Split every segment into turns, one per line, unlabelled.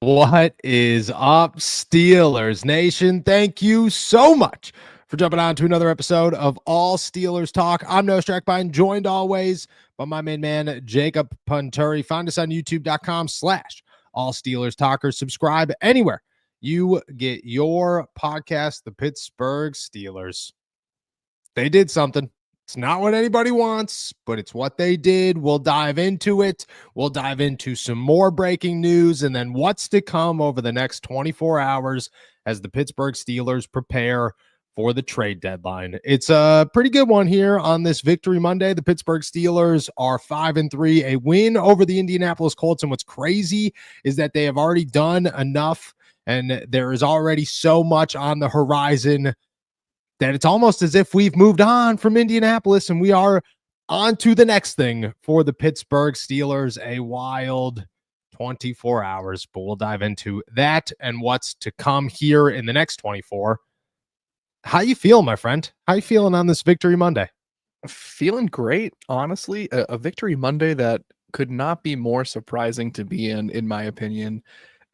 What is up, Steelers Nation? Thank you so much for jumping on to another episode of All Steelers Talk. I'm Noah Strackbine, joined always by my main man, Jacob Punturi. Find us on youtube.com/All Steelers Talkers. Subscribe anywhere you get your podcast. The Pittsburgh Steelers, they did something. It's not what anybody wants, but it's what they did. We'll dive into it. We'll dive into some more breaking news and then what's to come over the next 24 hours as the Pittsburgh Steelers prepare for the trade deadline. It's a pretty good one here on this Victory Monday. The Pittsburgh Steelers are 5-3, a win over the Indianapolis Colts. And what's crazy is that they have already done enough, and there is already so much on the horizon that it's almost as if we've moved on from Indianapolis and we are on to the next thing for the Pittsburgh Steelers. A wild 24 hours, but we'll dive into that and what's to come here in the next 24. How you feel, my friend? How you feeling on this Victory Monday?
Feeling great, honestly. A Victory Monday that could not be more surprising to be in my opinion.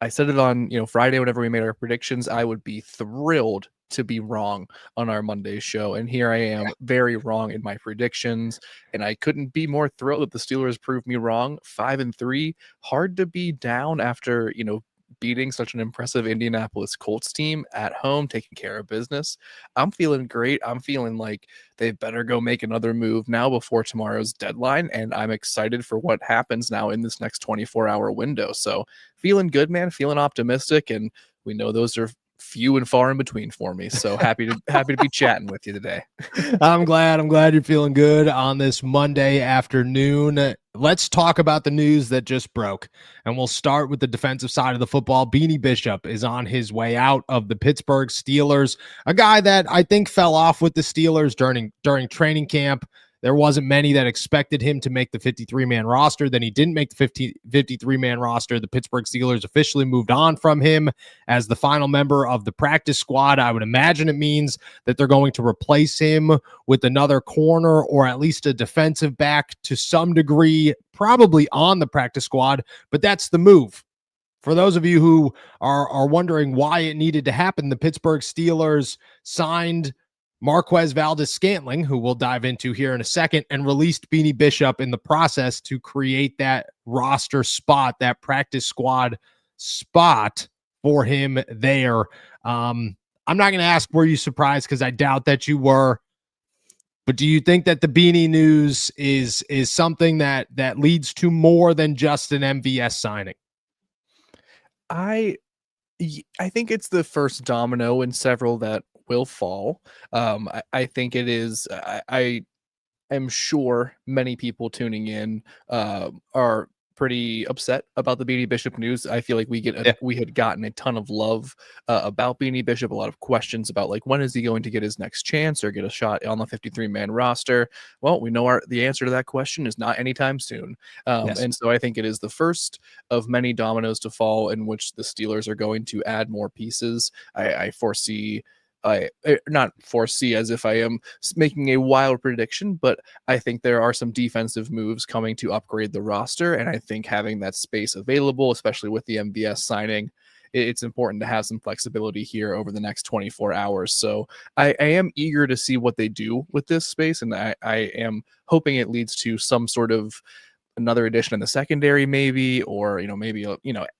I said it on, Friday whenever we made our predictions. I would be thrilled to be wrong on our Monday show, and here I am, very wrong in my predictions, and I couldn't be more thrilled that the Steelers proved me wrong. 5-3, hard to be down after beating such an impressive Indianapolis Colts team at home, taking care of business. I'm feeling great. I'm feeling like they better go make another move now before tomorrow's deadline, and I'm excited for what happens now in this next 24-hour window. So feeling good, man, feeling optimistic, and we know those are few and far in between for me. So happy to be chatting with you today.
I'm glad you're feeling good on this Monday afternoon. Let's talk about the news that just broke, and we'll start with the defensive side of the football. Beanie Bishop is on his way out of the Pittsburgh Steelers, a guy that I think fell off with the Steelers during training camp. There wasn't many that expected him to make the 53-man roster. Then he didn't make the 53-man roster. The Pittsburgh Steelers officially moved on from him as the final member of the practice squad. I would imagine it means that they're going to replace him with another corner or at least a defensive back to some degree, probably on the practice squad. But that's the move. For those of you who are wondering why it needed to happen, the Pittsburgh Steelers signed Marquez Valdes-Scantling, who we'll dive into here in a second, and released Beanie Bishop in the process to create that roster spot, that practice squad spot for him there. I'm not going to ask, were you surprised? Because I doubt that you were. But do you think that the Beanie news is something that leads to more than just an MVS signing?
I think it's the first domino in several that will fall. I think it is. I am sure many people tuning in are pretty upset about the Beanie Bishop news. I feel like we had gotten a ton of love about Beanie Bishop, a lot of questions about like when is he going to get his next chance or get a shot on the 53-man roster. Well, we know the answer to that question is not anytime soon.
Yes.
And so I think it is the first of many dominoes to fall in which the Steelers are going to add more pieces. I foresee. I not foresee as if I am making a wild prediction, but I think there are some defensive moves coming to upgrade the roster. And I think having that space available, especially with the MVS signing, it's important to have some flexibility here over the next 24 hours. So I am eager to see what they do with this space. And I am hoping it leads to some sort of another addition in the secondary, maybe, or maybe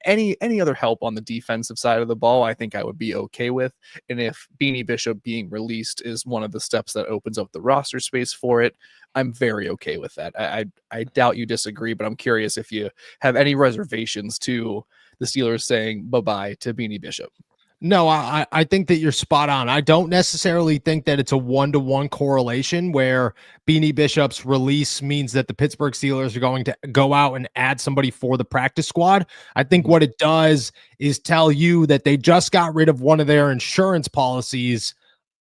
any other help on the defensive side of the ball. I think I would be okay with. And if Beanie Bishop being released is one of the steps that opens up the roster space for it, I'm very okay with that. I doubt you disagree, but I'm curious if you have any reservations to the Steelers saying bye-bye to Beanie Bishop.
No, I think that you're spot on. I don't necessarily think that it's a one-to-one correlation where Beanie Bishop's release means that the Pittsburgh Steelers are going to go out and add somebody for the practice squad. I think what it does is tell you that they just got rid of one of their insurance policies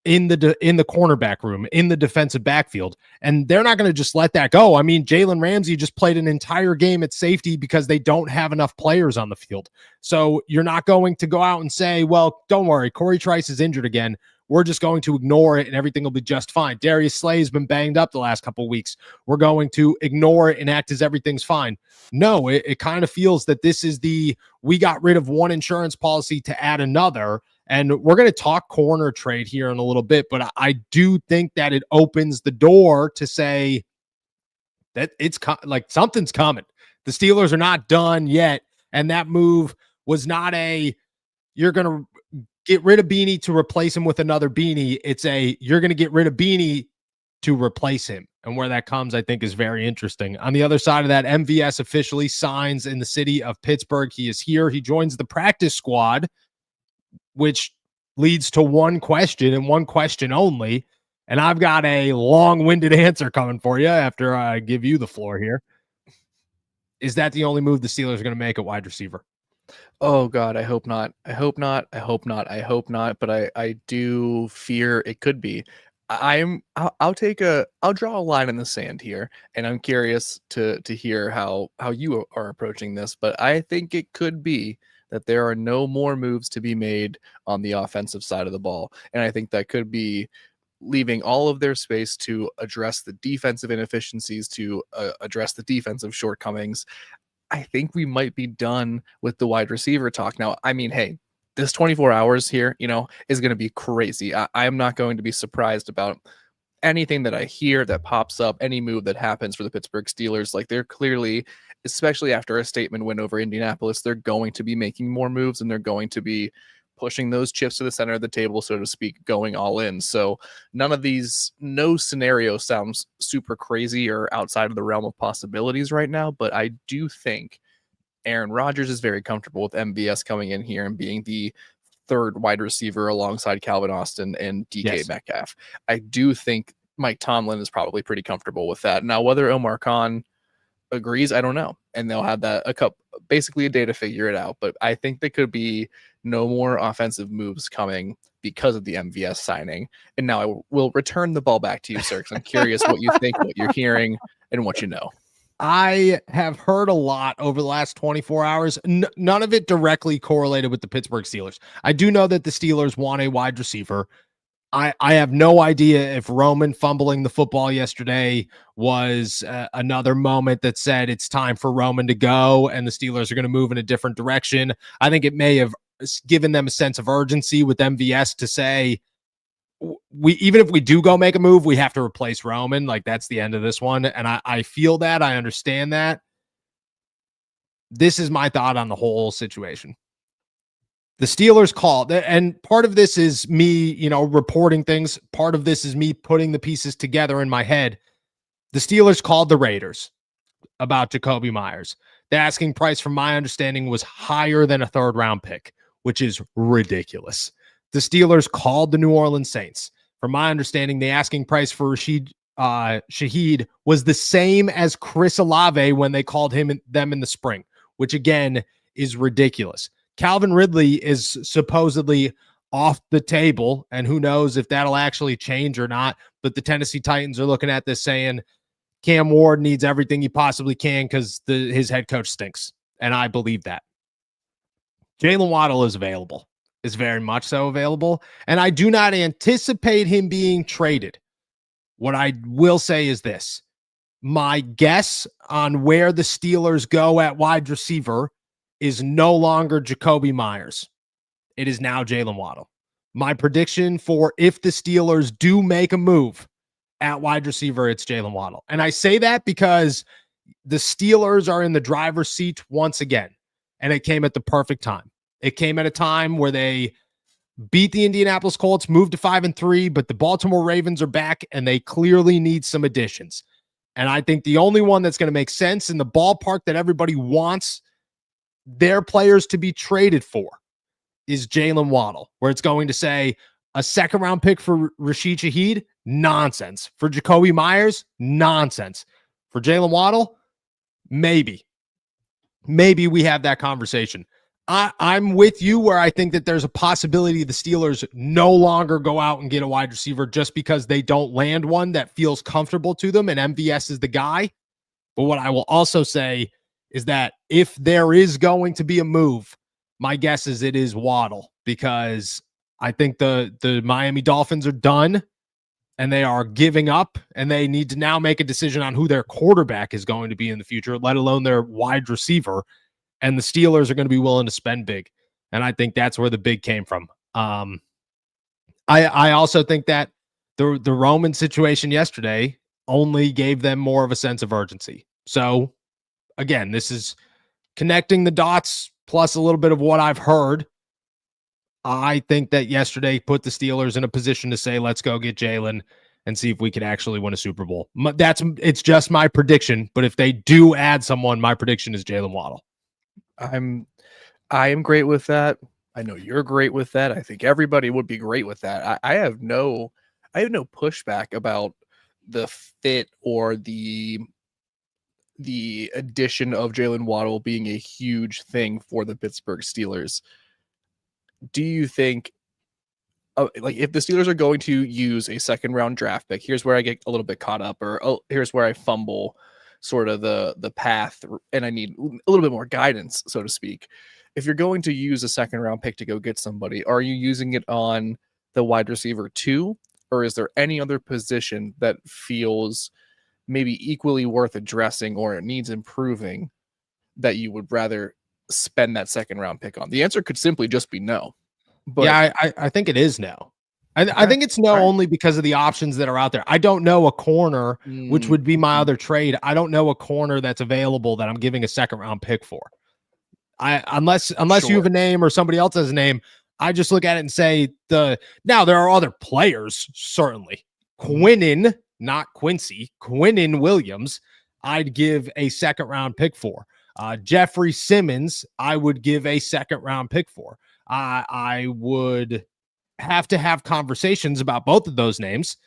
in the cornerback room, in the defensive backfield, and they're not going to just let that go. I mean, Jalen Ramsey just played an entire game at safety because they don't have enough players on the field. So you're not going to go out and say, well, don't worry, Corey Trice is injured again. We're just going to ignore it and everything will be just fine. Darius Slay has been banged up the last couple of weeks. We're going to ignore it and act as everything's fine. No, it kind of feels that this is we got rid of one insurance policy to add another. And we're going to talk corner trade here in a little bit, but I do think that it opens the door to say that it's like something's coming. The Steelers are not done yet. And that move was not you're going to get rid of Beanie to replace him with another Beanie. It's you're going to get rid of Beanie to replace him. And where that comes, I think, is very interesting. On the other side of that, MVS officially signs in the city of Pittsburgh. He is here. He joins the practice squad, which leads to one question and one question only. And I've got a long-winded answer coming for you after I give you the floor here. Is that the only move the Steelers are going to make at wide receiver?
Oh God, I hope not. I hope not. I hope not. I hope not. But I do fear it could be. I'll draw a line in the sand here, and I'm curious to hear how you are approaching this. But I think it could be that there are no more moves to be made on the offensive side of the ball, and I think that could be leaving all of their space to address the defensive inefficiencies, to address the defensive shortcomings. I think we might be done with the wide receiver talk now. I mean, hey, this 24 hours here, is going to be crazy. I am not going to be surprised about anything that I hear that pops up, any move that happens for the Pittsburgh Steelers. Like, they're clearly, especially after a statement win over Indianapolis, they're going to be making more moves, and they're going to be pushing those chips to the center of the table, so to speak, going all in. So no scenario sounds super crazy or outside of the realm of possibilities right now, but I do think Aaron Rodgers is very comfortable with MVS coming in here and being the third wide receiver alongside Calvin Austin and DK Metcalf. I do think Mike Tomlin is probably pretty comfortable with that. Now, whether Omar Khan agrees, I don't know, and they'll have basically a day to figure it out. But I think there could be no more offensive moves coming because of the MVS signing. And now I will return the ball back to you, sir, because I'm curious what you think, what you're hearing, and what you know.
I have heard a lot over the last 24 hours. None of it directly correlated with the Pittsburgh Steelers. I do know that the Steelers want a wide receiver. I have no idea if Roman fumbling the football yesterday was another moment that said it's time for Roman to go and the Steelers are going to move in a different direction. I think it may have given them a sense of urgency with MVS to say, even if we do go make a move, we have to replace Roman. Like, that's the end of this one. And I feel that. I understand that. This is my thought on the whole situation. The Steelers called, and part of this is me, reporting things. Part of this is me putting the pieces together in my head. The Steelers called the Raiders about Jakobi Meyers. The asking price, from my understanding, was higher than a third-round pick, which is ridiculous. The Steelers called the New Orleans Saints. From my understanding, the asking price for Rashid Shaheed was the same as Chris Olave when they called them in the spring, which again is ridiculous. Calvin Ridley is supposedly off the table, and who knows if that'll actually change or not. But the Tennessee Titans are looking at this saying Cam Ward needs everything he possibly can because his head coach stinks. And I believe that. Jalen Waddle is available, is very much so available. And I do not anticipate him being traded. What I will say is this. My guess on where the Steelers go at wide receiver is no longer Jakobi Meyers. It is now Jalen Waddle. My prediction for if the Steelers do make a move at wide receiver, it's Jalen Waddle. And I say that because the Steelers are in the driver's seat once again. And it came at the perfect time. It came at a time where they beat the Indianapolis Colts, moved to 5-3, but the Baltimore Ravens are back and they clearly need some additions. And I think the only one that's going to make sense in the ballpark that everybody wants their players to be traded for is Jalen Waddle, where it's going to say a second-round pick for Rashid Shaheed, nonsense. For Jakobi Meyers, nonsense. For Jalen Waddle, maybe. Maybe we have that conversation. I'm with you where I think that there's a possibility the Steelers no longer go out and get a wide receiver just because they don't land one that feels comfortable to them, and MVS is the guy. But what I will also say is that if there is going to be a move, my guess is it is Waddle, because I think the Miami Dolphins are done and they are giving up, and they need to now make a decision on who their quarterback is going to be in the future, let alone their wide receiver. And the Steelers are going to be willing to spend big. And I think that's where the big came from. I also think that the Roman situation yesterday only gave them more of a sense of urgency. So again, this is connecting the dots plus a little bit of what I've heard. I think that yesterday put the Steelers in a position to say, let's go get Jalen and see if we can actually win a Super Bowl. It's just my prediction. But if they do add someone, my prediction is Jalen Waddle.
I am great with that. I know you're great with that. I think everybody would be great with that. I have no pushback about the fit or the addition of Jalen Waddle being a huge thing for the Pittsburgh Steelers. Do you think, like, if the Steelers are going to use a second round draft pick, here's where I get a little bit caught up, or here's where I fumble sort of the path, and I need a little bit more guidance, so to speak. If you're going to use a second round pick to go get somebody, are you using it on the wide receiver too, or is there any other position that feels maybe equally worth addressing or it needs improving that you would rather spend that second round pick on? The answer could simply just be no. But
yeah, I think it is no. I think it's no only because of the options that are out there. I don't know a corner, which would be my other trade. I don't know a corner that's available that I'm giving a second round pick for. Unless you have a name or somebody else has a name, I just look at it and say now there are other players, certainly. Quinnen, not Quincy, Quinnen Williams, I'd give a second round pick for. Jeffrey Simmons, I would give a second round pick for. I would have to have conversations about both of those names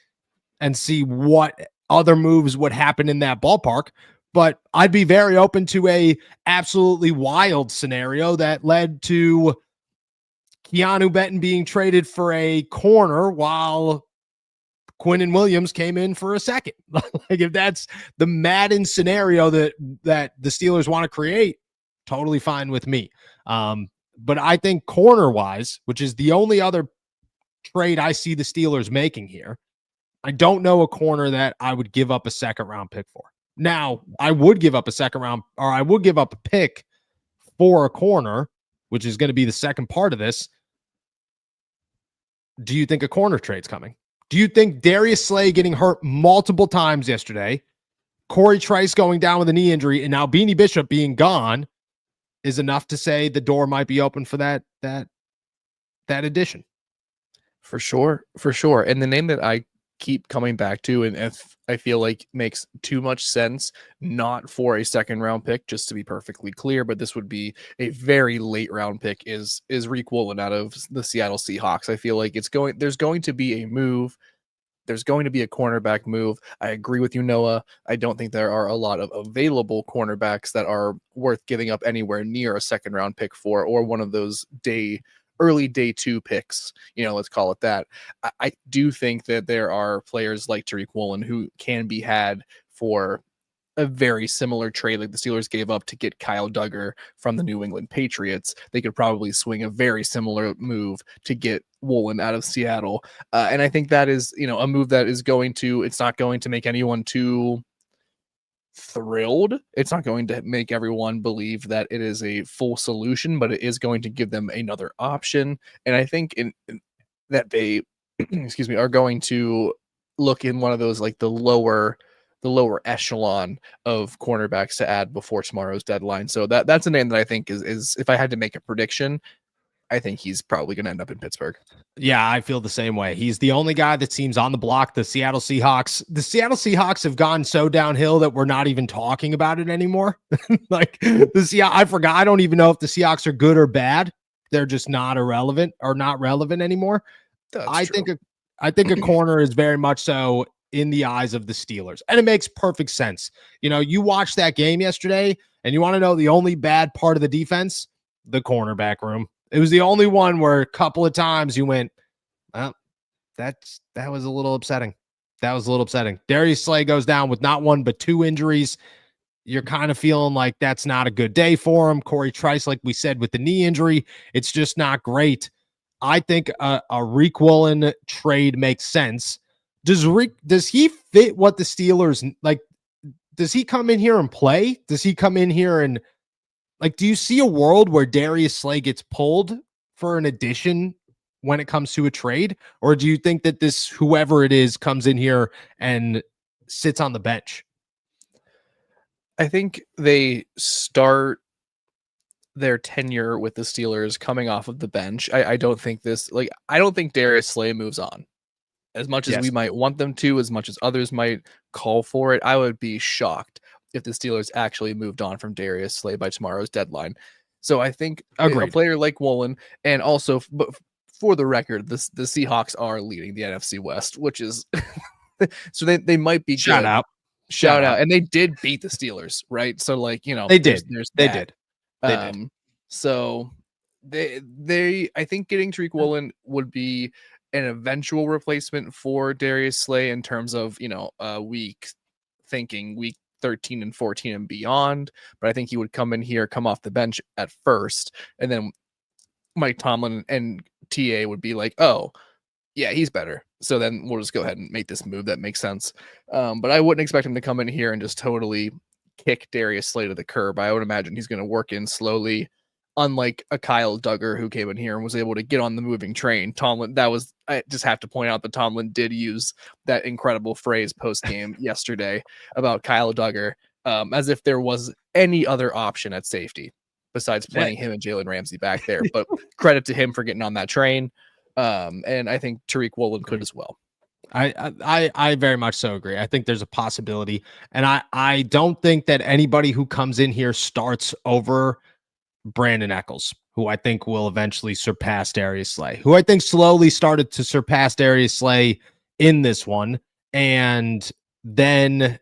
and see what other moves would happen in that ballpark. But I'd be very open to a absolutely wild scenario that led to Keanu Benton being traded for a corner while Quinnen Williams came in for a second. Like, if that's the Madden scenario that the Steelers want to create, totally fine with me. But I think corner-wise, which is the only other trade I see the Steelers making here, I don't know a corner that I would give up a second-round pick for. Now, I would give up I would give up a pick for a corner, which is going to be the second part of this. Do you think a corner trade's coming? Do you think Darius Slay getting hurt multiple times yesterday, Corey Trice going down with a knee injury, and now Beanie Bishop being gone is enough to say the door might be open for that addition?
For sure. And the name that I keep coming back to, and if I feel like makes too much sense, not for a second round pick, just to be perfectly clear, but this would be a very late round pick, is Reek Woolen out of the Seattle Seahawks. I feel like there's going to be a move. There's going to be a cornerback move. I agree with you, Noah. I don't think there are a lot of available cornerbacks that are worth giving up anywhere near a second round pick for, or one of those early day 2 picks, let's call it that. I do think that there are players like Tariq Woolen who can be had for a very similar trade like the Steelers gave up to get Kyle Duggar from the New England Patriots. They could probably swing a very similar move to get Woolen out of Seattle. And I think that is, a move that is it's not going to make anyone too thrilled. It's not going to make everyone believe that it is a full solution, but it is going to give them another option. And I think that they, excuse me, are going to look in one of those, like the lower echelon of cornerbacks to add before tomorrow's deadline. So that's a name that I think is if I had to make a prediction, I think he's probably going to end up in Pittsburgh.
Yeah, I feel the same way. He's the only guy that seems on the block. The Seattle Seahawks have gone so downhill that we're not even talking about it anymore. Like I forgot. I don't even know if the Seahawks are good or bad. They're just not relevant anymore. I think a corner is very much so in the eyes of the Steelers, and it makes perfect sense. You watched that game yesterday and you want to know the only bad part of the defense. the cornerback room. It was the only one where a couple of times you went, well, that was a little upsetting. That was a little upsetting. Darius Slay goes down with not one but two injuries. You're kind of feeling like that's not a good day for him. Corey Trice, like we said, with the knee injury, it's just not great. I think a Reek Woolen trade makes sense. Does he fit what the Steelers like? Does he come in here and play? Does he come in here and like? Do you see a world where Darius Slay gets pulled for an addition when it comes to a trade, or do you think that this whoever it is comes in here and sits on the bench?
I think they start their tenure with the Steelers coming off of the bench. I don't think I don't think Darius Slay moves on. As much as we might want them to, as much as others might call for it, I would be shocked if the Steelers actually moved on from Darius Slay by tomorrow's deadline. So I think a player like Woolen, and also, but for the record, the Seahawks are leading the NFC West, which is so they might be
shout
good.
out.
Shout out. And they did beat the Steelers, right? So like,
they did. They did.
So they I think getting Tariq Woolen would be an eventual replacement for Darius Slay in terms of, week 13 and 14 and beyond. But I think he would come in here, come off the bench at first, and then Mike Tomlin and TA would be like, oh, yeah, he's better. So then we'll just go ahead and make this move. That makes sense. But I wouldn't expect him to come in here and just totally kick Darius Slay to the curb. I would imagine he's going to work in slowly, unlike a Kyle Duggar who came in here and was able to get on the moving train. Tomlin, I just have to point out that Tomlin did use that incredible phrase post-game yesterday about Kyle Duggar, as if there was any other option at safety besides playing him and Jalen Ramsey back there. But credit to him for getting on that train. And I think Tariq Woolen could as well.
I very much so agree. I think there's a possibility. And I don't think that anybody who comes in here starts over Brandon Eccles, who I think will eventually surpass Darius Slay, who I think slowly started to surpass Darius Slay in this one. And then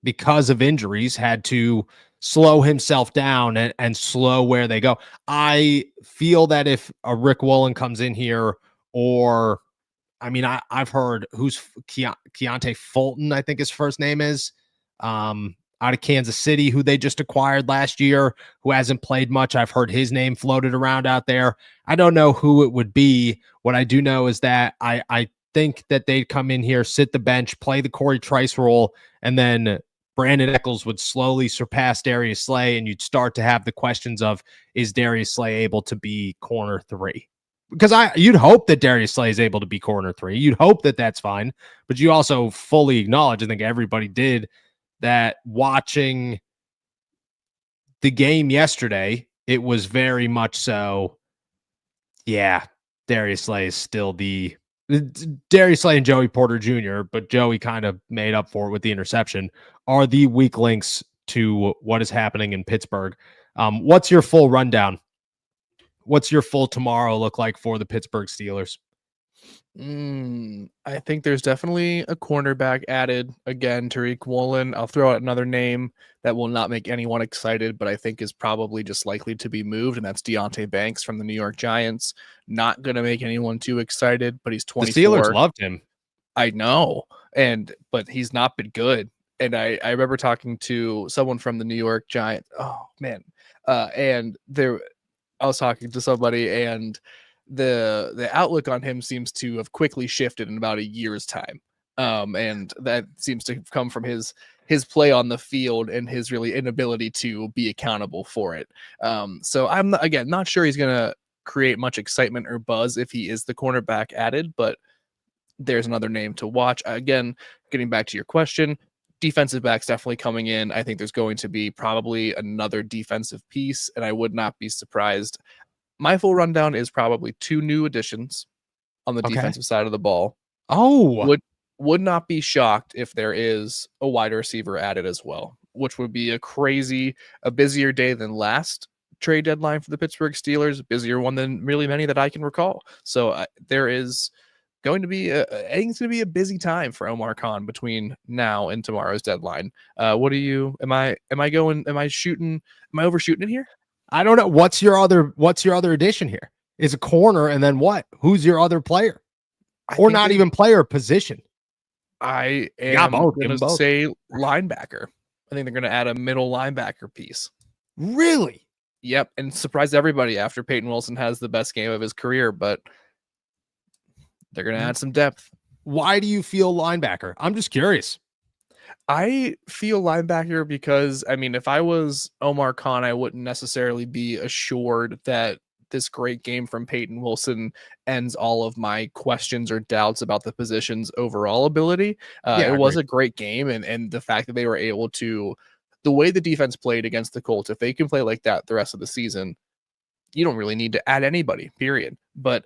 because of injuries had to slow himself down and slow where they go. I feel that if a Rick Woolen comes in here, or I mean, I've heard who's Keontae Fulton, I think his first name is, out of Kansas City, who they just acquired last year, who hasn't played much. I've heard his name floated around out there. I don't know who it would be. What I do know is that I think that they'd come in here, sit the bench, play the Corey Trice role, and then Brandon Eccles would slowly surpass Darius Slay, and you'd start to have the questions of, is Darius Slay able to be corner 3? Because you'd hope that Darius Slay is able to be corner 3. You'd hope that that's fine, but you also fully acknowledge, I think everybody did, that watching the game yesterday, it was very much so, yeah, Darius Slay is still Darius Slay and Joey Porter Jr., but Joey kind of made up for it with the interception, are the weak links to what is happening in Pittsburgh. What's your full rundown? What's your full tomorrow look like for the Pittsburgh Steelers?
I think there's definitely a cornerback added. Again, Tariq Woolen. I'll throw out another name that will not make anyone excited, but I think is probably just likely to be moved, and that's Deonte Banks from the New York Giants. Not going to make anyone too excited, but he's 24.
The Steelers loved him.
I know, but he's not been good. And I remember talking to someone from the New York Giants. Oh, man. And I was talking to somebody, and the outlook on him seems to have quickly shifted in about a year's time. And that seems to come from his play on the field and his really inability to be accountable for it. So I'm not sure he's going to create much excitement or buzz if he is the cornerback added, but there's another name to watch. Again, getting back to your question, defensive backs definitely coming in. I think there's going to be probably another defensive piece, and I would not be surprised. My full rundown is probably 2 new additions on the defensive side of the ball.
Oh,
would not be shocked if there is a wide receiver added as well, which would be a busier day than last trade deadline for the Pittsburgh Steelers, a busier one than really many that I can recall. So there is going to be I think it's going to be a busy time for Omar Khan between now and tomorrow's deadline. Am I overshooting it here?
I don't know. What's your other addition here? Is a corner, and then what? Who's your other player? Or not even player, position?
I
Yeah,
am
both. Give
going
them
to
both.
say linebacker. I think they're going to add a middle linebacker piece.
Really?
Yep, and surprise everybody after Peyton Wilson has the best game of his career, but they're going to add some depth.
Why do you feel linebacker? I'm just curious.
I feel linebacker because, I mean, if I was Omar Khan, I wouldn't necessarily be assured that this great game from Peyton Wilson ends all of my questions or doubts about the position's overall ability.
Yeah,
It
I
was
agree.
a great game, and the fact that they were able to, the way the defense played against the Colts, if they can play like that the rest of the season, you don't really need to add anybody, period. But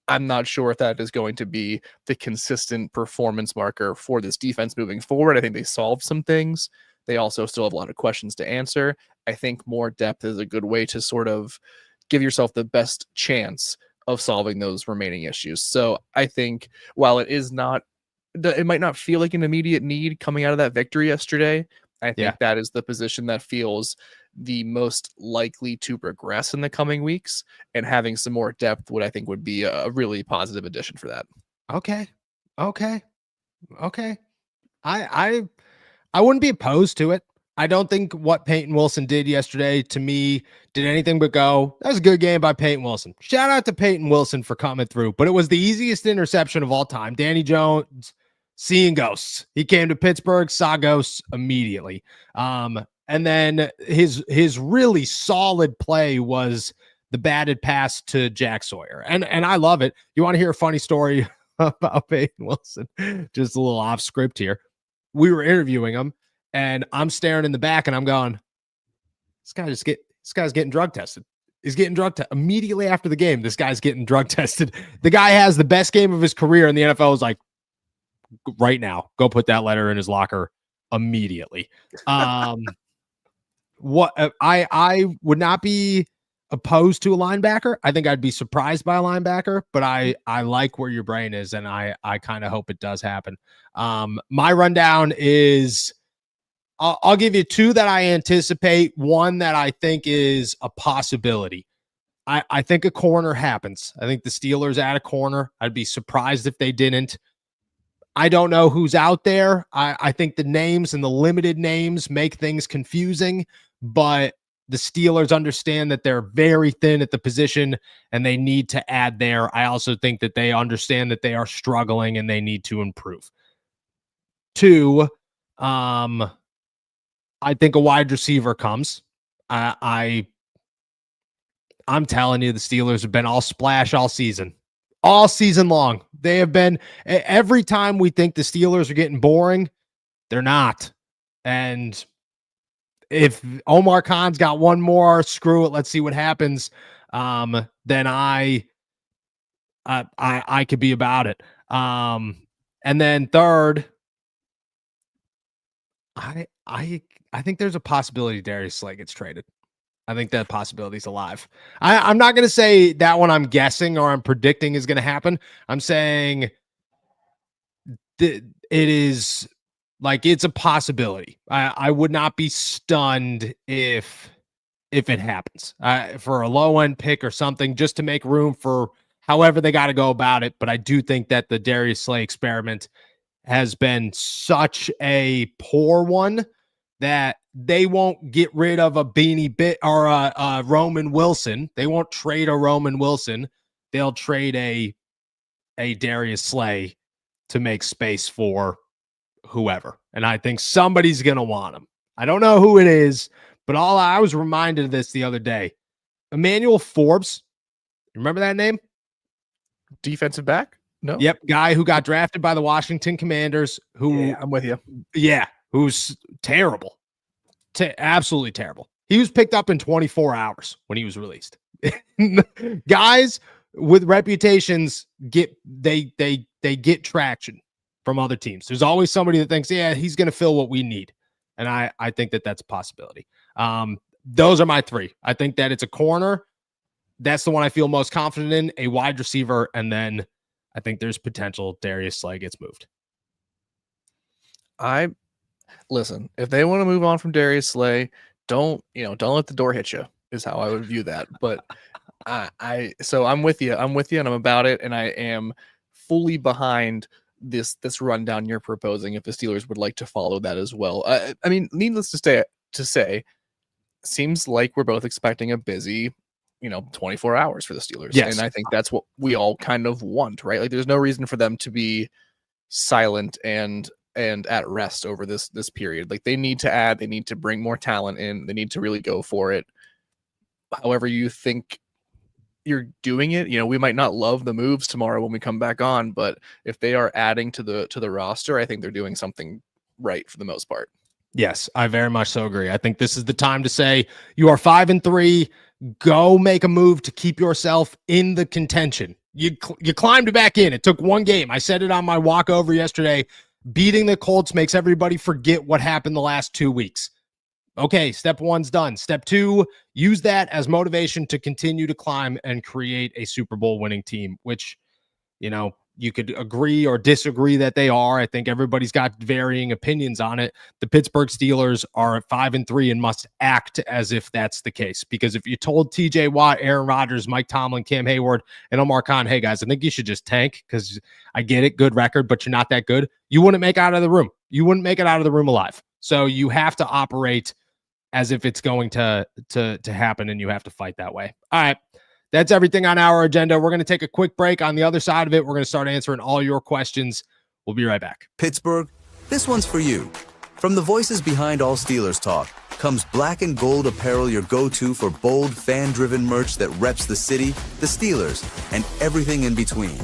I'm not sure if that is going to be the consistent performance marker for this defense moving forward. I think they solved some things. They also still have a lot of questions to answer. I think more depth is a good way to sort of give yourself the best chance of solving those remaining issues. So I think while it might not feel like an immediate need coming out of that victory yesterday, I
Yeah.
think that is the position that feels the most likely to progress in the coming weeks, and having some more depth would, I think, would be a really positive addition for that.
Okay. Okay. Okay. I wouldn't be opposed to it. I don't think what Peyton Wilson did yesterday to me did anything but go, that was a good game by Peyton Wilson. Shout out to Peyton Wilson for coming through, but it was the easiest interception of all time. Danny Jones seeing ghosts. He came to Pittsburgh, saw ghosts immediately. And then his really solid play was the batted pass to Jack Sawyer. And I love it. You want to hear a funny story about Peyton Wilson? Just a little off script here. We were interviewing him, and I'm staring in the back, and I'm going, this guy's getting drug tested. He's getting drug tested immediately after the game. This guy's getting drug tested. The guy has the best game of his career, and the NFL was like, right now, go put that letter in his locker immediately. What I would not be opposed to a linebacker. I think I'd be surprised by a linebacker, but I like where your brain is, and I kind of hope it does happen. My rundown is I'll give you two that I anticipate, one that I think is a possibility. I think a corner happens. I think the Steelers add a corner. I'd be surprised if they didn't. I don't know who's out there. I think the names and the limited names make things confusing, but the Steelers understand that they're very thin at the position and they need to add there. I also think that they understand that they are struggling and they need to improve. Two, I think a wide receiver comes. I'm telling you, the Steelers have been all splash all season long. They have been, every time we think the Steelers are getting boring, they're not. And if Omar Khan's got one more, screw it, let's see what happens. Then I could be about it. And then third, I think there's a possibility Darius Slay gets traded. I think that possibility is alive. I'm not going to say that one I'm guessing or I'm predicting is going to happen. I'm saying that it is like it's a possibility. I would not be stunned if it happens for a low end pick or something, just to make room for however they got to go about it. But I do think that the Darius Slay experiment has been such a poor one that they won't get rid of a Beanie Bit or a Roman Wilson. They won't trade a Roman Wilson. They'll trade a Darius Slay to make space for whoever. And I think somebody's going to want him. I don't know who it is, but I was reminded of this the other day. Emmanuel Forbes. Remember that name?
Defensive back? No.
Yep. Guy who got drafted by the Washington Commanders. Who
I'm with you.
Yeah. Who's terrible. Absolutely terrible. He was picked up in 24 hours when he was released. Guys with reputations get traction from other teams. There's always somebody that thinks, yeah, he's going to fill what we need. And I think that that's a possibility. Those are my three. I think that it's a corner. That's the one I feel most confident in, a wide receiver. And then I think there's potential Darius Slay gets moved.
Listen, if they want to move on from Darius Slay, don't let the door hit you. is how I would view that. But so I'm with you. I'm with you, and I'm about it, and I am fully behind this rundown you're proposing. If the Steelers would like to follow that as well, I mean, needless to say, seems like we're both expecting a busy, 24 hours for the Steelers, and
Yes.
I think that's what we all kind of want, right? Like, there's no reason for them to be silent and at rest over this period. Like, they need to add, they need to bring more talent in, they need to really go for it. However you think you're doing it, we might not love the moves tomorrow when we come back on, but if they are adding to the roster, I think they're doing something right for the most part.
Yes, I very much so agree. I think this is the time to say you are 5-3. Go make a move to keep yourself in the contention. You climbed back in. It took one game. I said it on my walkover yesterday. Beating the Colts makes everybody forget what happened the last 2 weeks. Okay, step one's done. Step two, use that as motivation to continue to climb and create a Super Bowl winning team, which, you could agree or disagree that they are. I think everybody's got varying opinions on it. The Pittsburgh Steelers are at 5-3 and must act as if that's the case. Because if you told TJ Watt, Aaron Rodgers, Mike Tomlin, Cam Hayward, and Omar Khan, hey guys, I think you should just tank because I get it, good record, but you're not that good, you wouldn't make it out of the room. You wouldn't make it out of the room alive. So you have to operate as if it's going to happen, and you have to fight that way. All right. That's everything on our agenda. We're going to take a quick break. On the other side of it, we're going to start answering all your questions. We'll be right back.
Pittsburgh, this one's for you. From the voices behind all Steelers talk comes Black and Gold apparel, your go-to for bold, fan-driven merch that reps the city, the Steelers, and everything in between.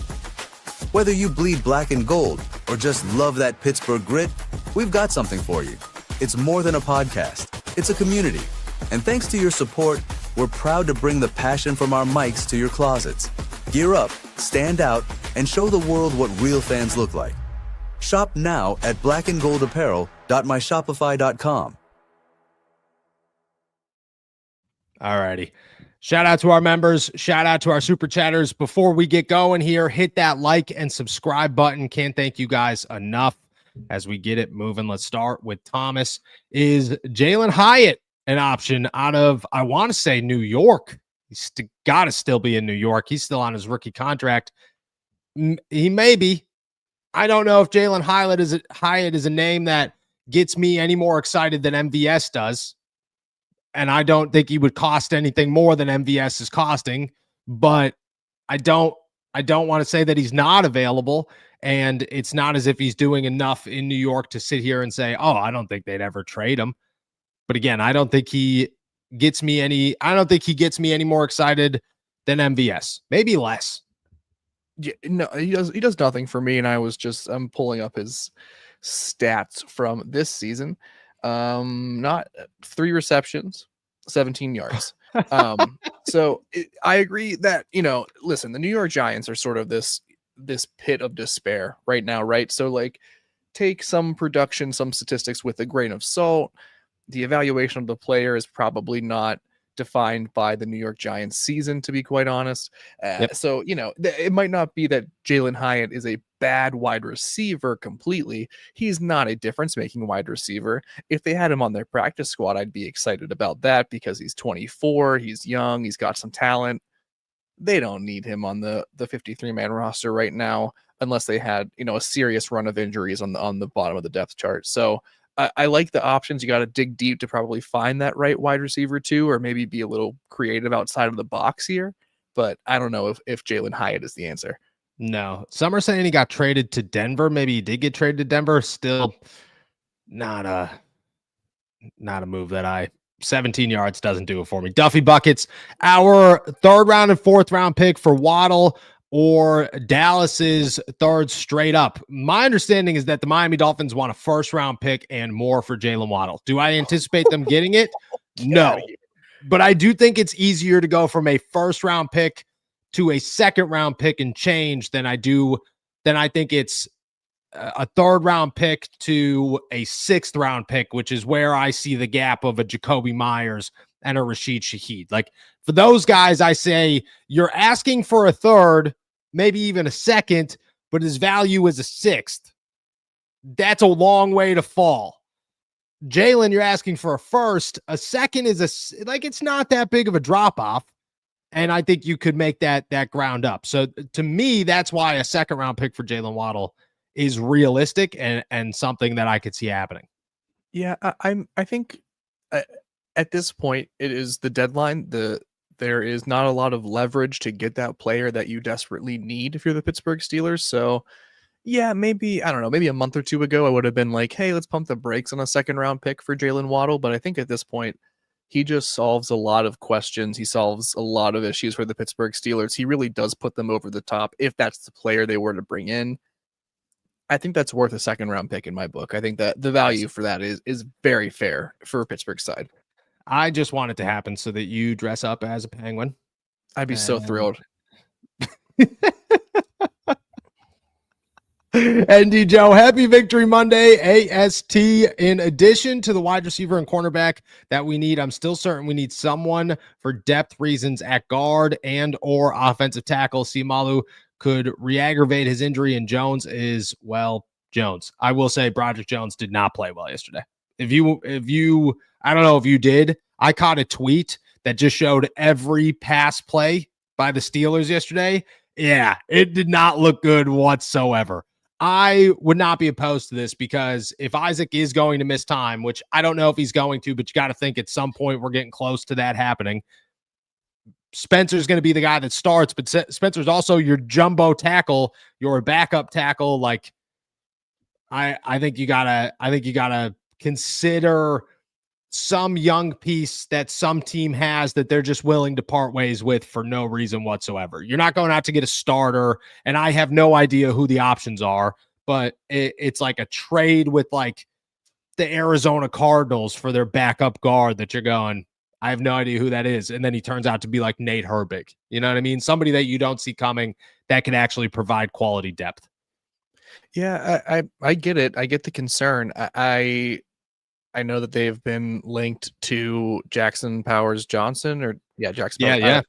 Whether you bleed black and gold or just love that Pittsburgh grit, we've got something for you. It's more than a podcast. It's a community. And thanks to your support, we're proud to bring the passion from our mics to your closets. Gear up, stand out, and show the world what real fans look like. Shop now at blackandgoldapparel.myshopify.com.
All righty. Shout out to our members. Shout out to our super chatters. Before we get going here, hit that like and subscribe button. Can't thank you guys enough as we get it moving. Let's start with Thomas. Is Jalen Hyatt an option out of, I want to say, New York? He's got to still be in New York. He's still on his rookie contract. He may be. I don't know if Jalen Hyatt is a name that gets me any more excited than MVS does. And I don't think he would cost anything more than MVS is costing. But I don't want to say that he's not available. And it's not as if he's doing enough in New York to sit here and say, oh, I don't think they'd ever trade him. But again, I don't think he gets me any more excited than MVS. Maybe less.
Yeah, no, he does nothing for me. And I'm pulling up his stats from this season. Not 3 receptions, 17 yards. So I agree that, listen, the New York Giants are sort of this pit of despair right now, right? So, like, take some production, some statistics with a grain of salt. The evaluation of the player is probably not defined by the New York Giants season, to be quite honest.
Yep.
So, it might not be that Jalen Hyatt is a bad wide receiver completely. He's not a difference-making wide receiver. If they had him on their practice squad, I'd be excited about that because he's 24, he's young, he's got some talent. They don't need him on the 53-man roster right now unless they had, a serious run of injuries on the bottom of the depth chart. So I like the options. You got to dig deep to probably find that right wide receiver too, or maybe be a little creative outside of the box here. But I don't know if Jalen Hyatt is the answer.
No. Some are saying he got traded to Denver. Maybe he did get traded to Denver. Still not a move that 17 yards doesn't do it for me. Duffy Buckets, our 3rd round and 4th round pick for Waddle or Dallas's 3rd straight up. My understanding is that the Miami Dolphins want a 1st round pick and more for Jalen Waddle. Do I anticipate them getting it? No. But I do think it's easier to go from a 1st round pick to a 2nd round pick and change than I think it's a 3rd round pick to a 6th round pick, which is where I see the gap of a Jacoby Myers and a Rashid Shaheed. Like, for those guys, I say you're asking for a 3rd, maybe even a 2nd, but his value is a 6th. That's a long way to fall. Jalen, you're asking for a first. A second is it's not that big of a drop off. And I think you could make that ground up. So to me, that's why a second round pick for Jalen Waddle is realistic and something that I could see happening.
Yeah, I think at this point it is the deadline. There is not a lot of leverage to get that player that you desperately need if you're the Pittsburgh Steelers. So yeah, maybe I don't know, maybe a month or two ago I would have been like, hey, let's pump the brakes on a second round pick for Jalen Waddle. But I think at this point he just solves a lot of questions. He solves a lot of issues for the Pittsburgh Steelers. He really does put them over the top if that's the player they were to bring in. I think that's worth a second round pick in my book. I think that the value for that is very fair for Pittsburgh's side.
I just want it to happen so that you dress up as a penguin.
I'd be so thrilled.
ND Joe, happy Victory Monday, AST. In addition to the wide receiver and cornerback that we need, I'm still certain we need someone for depth reasons at guard and or offensive tackle. Simalu could re-aggravate his injury, and Jones is, well, Jones. I will say Broderick Jones did not play well yesterday. If you, I don't know if you did, I caught a tweet that just showed every pass play by the Steelers yesterday. Yeah, it did not look good whatsoever. I would not be opposed to this because if Isaac is going to miss time, which I don't know if he's going to, but you got to think at some point we're getting close to that happening. Spencer's going to be the guy that starts, but Spencer's also your jumbo tackle, your backup tackle. Like, I think you gotta consider some young piece that some team has that they're just willing to part ways with for no reason whatsoever. You're not going out to get a starter, and I have no idea who the options are, but it's like a trade with like the Arizona Cardinals for their backup guard that you're going, I have no idea who that is. And then he turns out to be like Nate Herbig. You know what I mean? Somebody that you don't see coming that can actually provide quality depth.
Yeah, I get it. I get the concern. I know that they've been linked to Jackson Powers Johnson Jackson.
Yeah.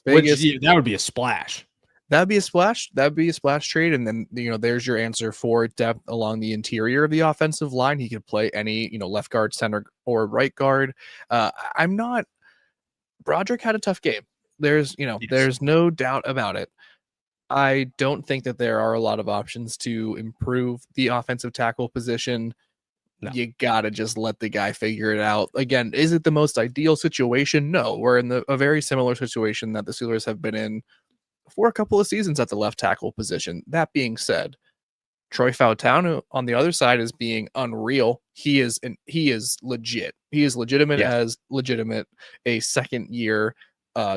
Vegas.
That would be a splash.
That'd be a splash. That'd be a splash trade. And then, there's your answer for depth along the interior of the offensive line. He could play any, left guard, center, or right guard. Broderick had a tough game. There's no doubt about it. I don't think that there are a lot of options to improve the offensive tackle position. No. You gotta just let the guy figure it out. Again, is it the most ideal situation? No, we're in a very similar situation that the Steelers have been in for a couple of seasons at the left tackle position. That being said, Troy Fautanu on the other side is being unreal. He is legit. He is legitimate as legitimate a second year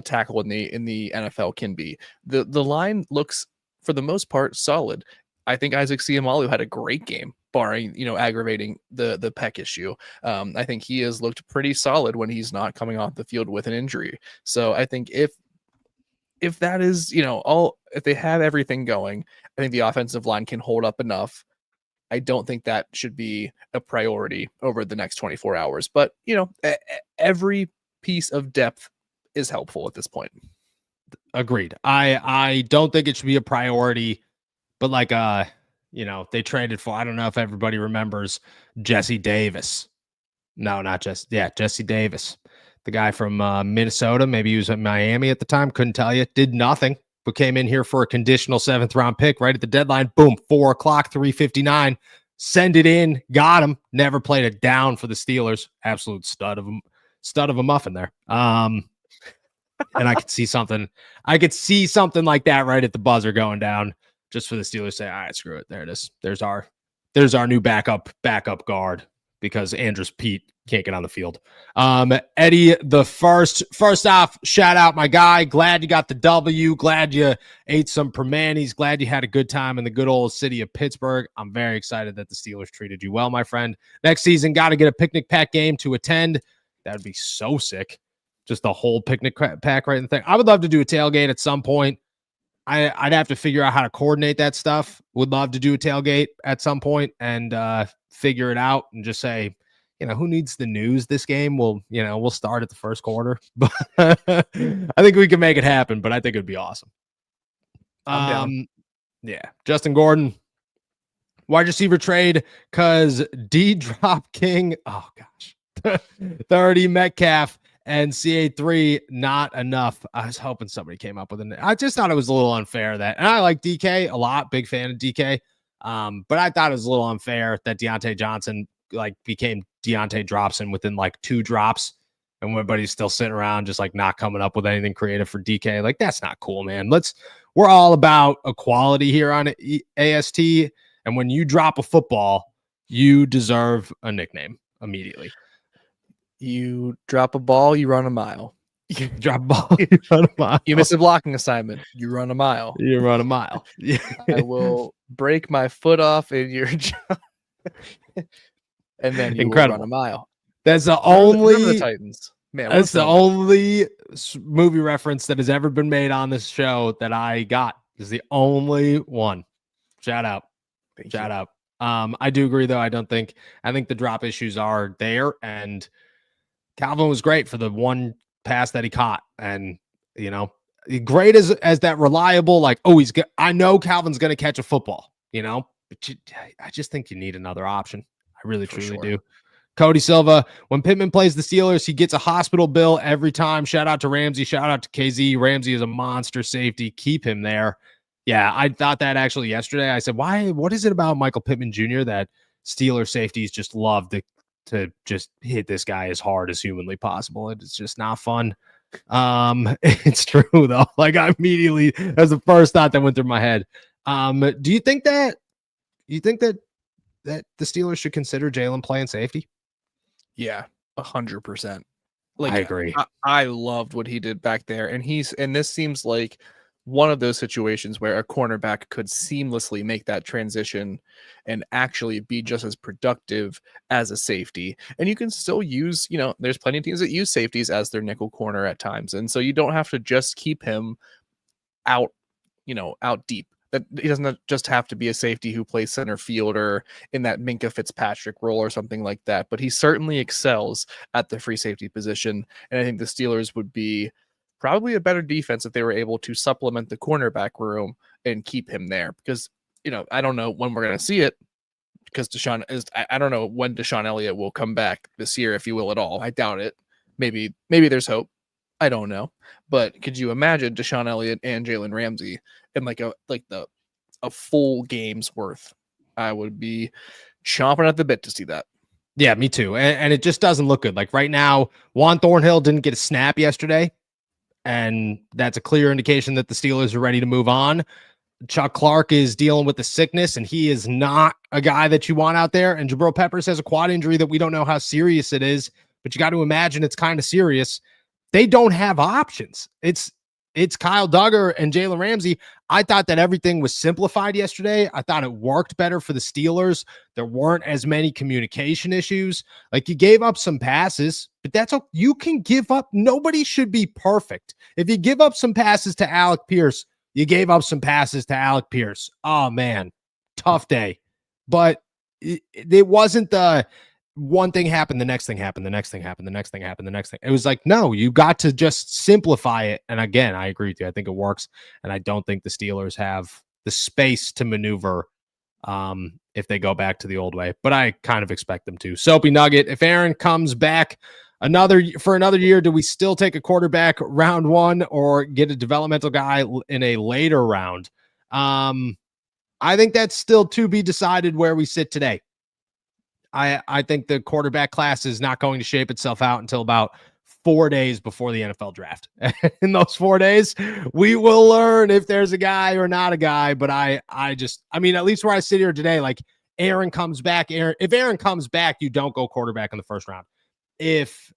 tackle in the NFL can be. The line looks for the most part solid. I think Isaac Siamalu had a great game, barring aggravating the pec issue. I think he has looked pretty solid when he's not coming off the field with an injury. So I think if that is if they have everything going, I think the offensive line can hold up enough. I don't think that should be a priority over the next 24 hours. But every piece of depth is helpful at this point.
Agreed. I don't think it should be a priority, but like they traded for, I don't know if everybody remembers Jesse Davis. No, not Jesse Davis. The guy from Minnesota, maybe he was in Miami at the time, couldn't tell you, did nothing, but came in here for a conditional 7th round pick right at the deadline. Boom, 4 o'clock, 3:59. Send it in, got him. Never played it down for the Steelers. Absolute stud of a muffin there. And I could see something like that right at the buzzer going down, just for the Steelers to say, all right, screw it. There it is. There's our new backup guard, because Andrus Pete can't get on the field. Eddie, the first off, shout out my guy. Glad you got the W. Glad you ate some permanis. Glad you had a good time in the good old city of Pittsburgh. I'm very excited that the Steelers treated you well, my friend. Next season, got to get a picnic pack game to attend. That would be so sick. Just the whole picnic pack right in the thing. I would love to do a tailgate at some point. I'd have to figure out how to coordinate that stuff. Would love to do a tailgate at some point and figure it out and just say, who needs the news this game? We'll start at the first quarter. But I think we can make it happen, but I think it'd be awesome.
I'm down.
Yeah. Justin Gordon, Wide receiver trade because D Drop King, oh gosh, 30 Metcalf and CA3 not enough. I was hoping somebody came up with it. I just thought it was a little unfair that, and I like DK a lot, big fan of DK. But I thought it was a little unfair that Deontay Johnson like became Deontay Dropson within like 2 drops, and everybody's still sitting around just like not coming up with anything creative for DK. Like that's not cool, man. We're all about equality here on AST, and when you drop a football, you deserve a nickname immediately.
You drop a ball, you run a mile.
You drop a ball, you run a mile.
You miss a blocking assignment, you run a mile.
You run a mile.
I will break my foot off in your job, and then you will run a mile.
That's the
Remember the Titans. Man,
that's the only movie reference that has ever been made on this show that I got. Is the only one. Shout out. Shout out. I do agree though. I think the drop issues are there, and Calvin was great for the one pass that he caught, and you know, great as that reliable, like, oh, I know Calvin's gonna catch a football, you know, but I just think you need another option. I really truly do. Cody Silva, when Pittman plays the Steelers, he gets a hospital bill every time. Shout out to Ramsey. Shout out to KZ. Ramsey is a monster safety. Keep him there. Yeah, I thought that actually yesterday. I said, what is it about Michael Pittman Jr. that Steeler safeties just love to just hit this guy as hard as humanly possible? It's just not fun. It's true though. Like I immediately, that's the first thought that went through my head. Do you think that the Steelers should consider Jalen playing safety?
Yeah, 100%. Like
I agree.
I loved what he did back there, and this seems like one of those situations where a cornerback could seamlessly make that transition and actually be just as productive as a safety. And you can still use, you know, there's plenty of teams that use safeties as their nickel corner at times, and so you don't have to just keep him out, you know, out deep. That he doesn't just have to be a safety who plays center field or in that Minka Fitzpatrick role or something like that, but he certainly excels at the free safety position. And I think the Steelers would be probably a better defense if they were able to supplement the cornerback room and keep him there, because, you know, I don't know when we're going to see it, because I don't know when Deshaun Elliott will come back this year, if he will at all. I doubt it. Maybe there's hope. I don't know. But could you imagine Deshaun Elliott and Jalen Ramsey in like a full game's worth? I would be chomping at the bit to see that.
Yeah, me too. And it just doesn't look good. Like right now, Juan Thornhill didn't get a snap yesterday, and that's a clear indication that the Steelers are ready to move on. Chuck Clark is dealing with the sickness, and he is not a guy that you want out there. And Jabril Peppers has a quad injury that we don't know how serious it is, but you got to imagine it's kind of serious. They don't have options. It's Kyle Duggar and Jalen Ramsey. I thought that everything was simplified yesterday. I thought it worked better for the Steelers. There weren't as many communication issues. Like you gave up some passes, but that's okay. You can give up. Nobody should be perfect. If you give up some passes to Alec Pierce, you gave up some passes to Alec Pierce. Oh man, tough day. But it wasn't the one thing happened, the next thing happened, the next thing happened, the next thing happened, the next thing. It was like, no, you got to just simplify it. And again, I agree with you. I think it works. And I don't think the Steelers have the space to maneuver if they go back to the old way. But I kind of expect them to. Soapy Nugget, if Aaron comes back for another year, do we still take a quarterback round 1 or get a developmental guy in a later round? I think that's still to be decided where we sit today. I think the quarterback class is not going to shape itself out until about 4 days before the NFL draft. In those 4 days, we will learn if there's a guy or not a guy. But I mean, at least where I sit here today, like Aaron comes back. If Aaron comes back, you don't go quarterback in the first round. If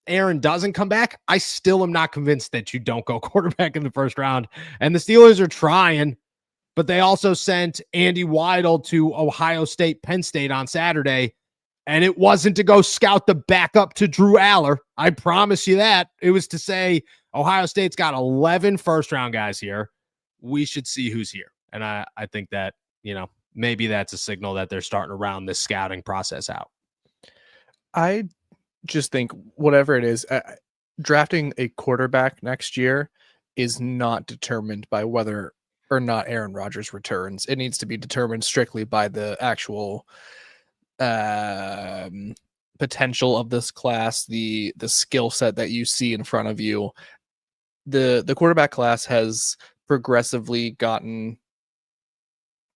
Aaron doesn't come back, I still am not convinced that you don't go quarterback in the first round. And the Steelers are trying, but they also sent Andy Weidel to Ohio State, Penn State on Saturday, and it wasn't to go scout the backup to Drew Aller. I promise you that. It was to say, Ohio State's got 11 first-round guys here. We should see who's here. And I think that, you know, maybe that's a signal that they're starting to round this scouting process out.
I just think whatever it is, drafting a quarterback next year is not determined by whether or not Aaron Rodgers returns. It needs to be determined strictly by the actual potential of this class, the skill set that you see in front of you. The quarterback class has progressively gotten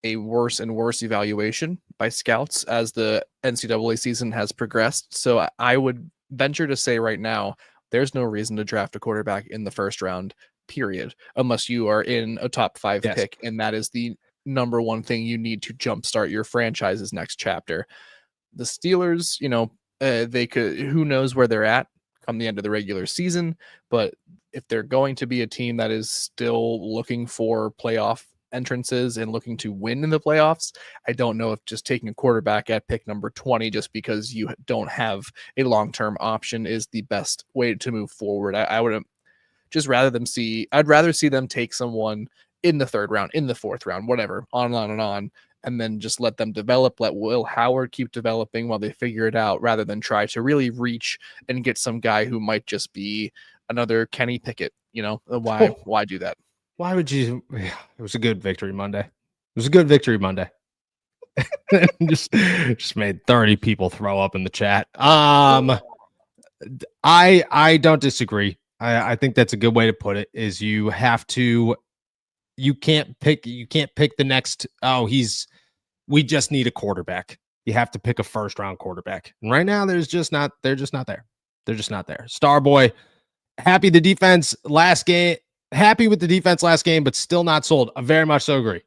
a worse and worse evaluation by scouts as the NCAA season has progressed. So I would venture to say right now, there's no reason to draft a quarterback in the first round, period, unless you are in a top 5
Yes.
pick. And that is the number one thing you need to jumpstart your franchise's next chapter. The Steelers, they could, who knows where they're at come the end of the regular season, but if they're going to be a team that is still looking for playoff entrances and looking to win in the playoffs, I don't know if just taking a quarterback at pick number 20 just because you don't have a long-term option is the best way to move forward. I would just I'd rather see them take someone in the 3rd round, in the 4th round, whatever, on and on and on, and then just let them develop, let Will Howard keep developing while they figure it out, rather than try to really reach and get some guy who might just be another Kenny Pickett. Why do that?
Why would you? It was a good victory Monday. It was a good victory Monday. just made 30 people throw up in the chat. I don't disagree. I think that's a good way to put it. Is you can't pick the next. We just need a quarterback. You have to pick a 1st round quarterback. And right now, they're just not there. They're just not there. Starboy, happy with the defense last game, but still not sold. I very much so agree.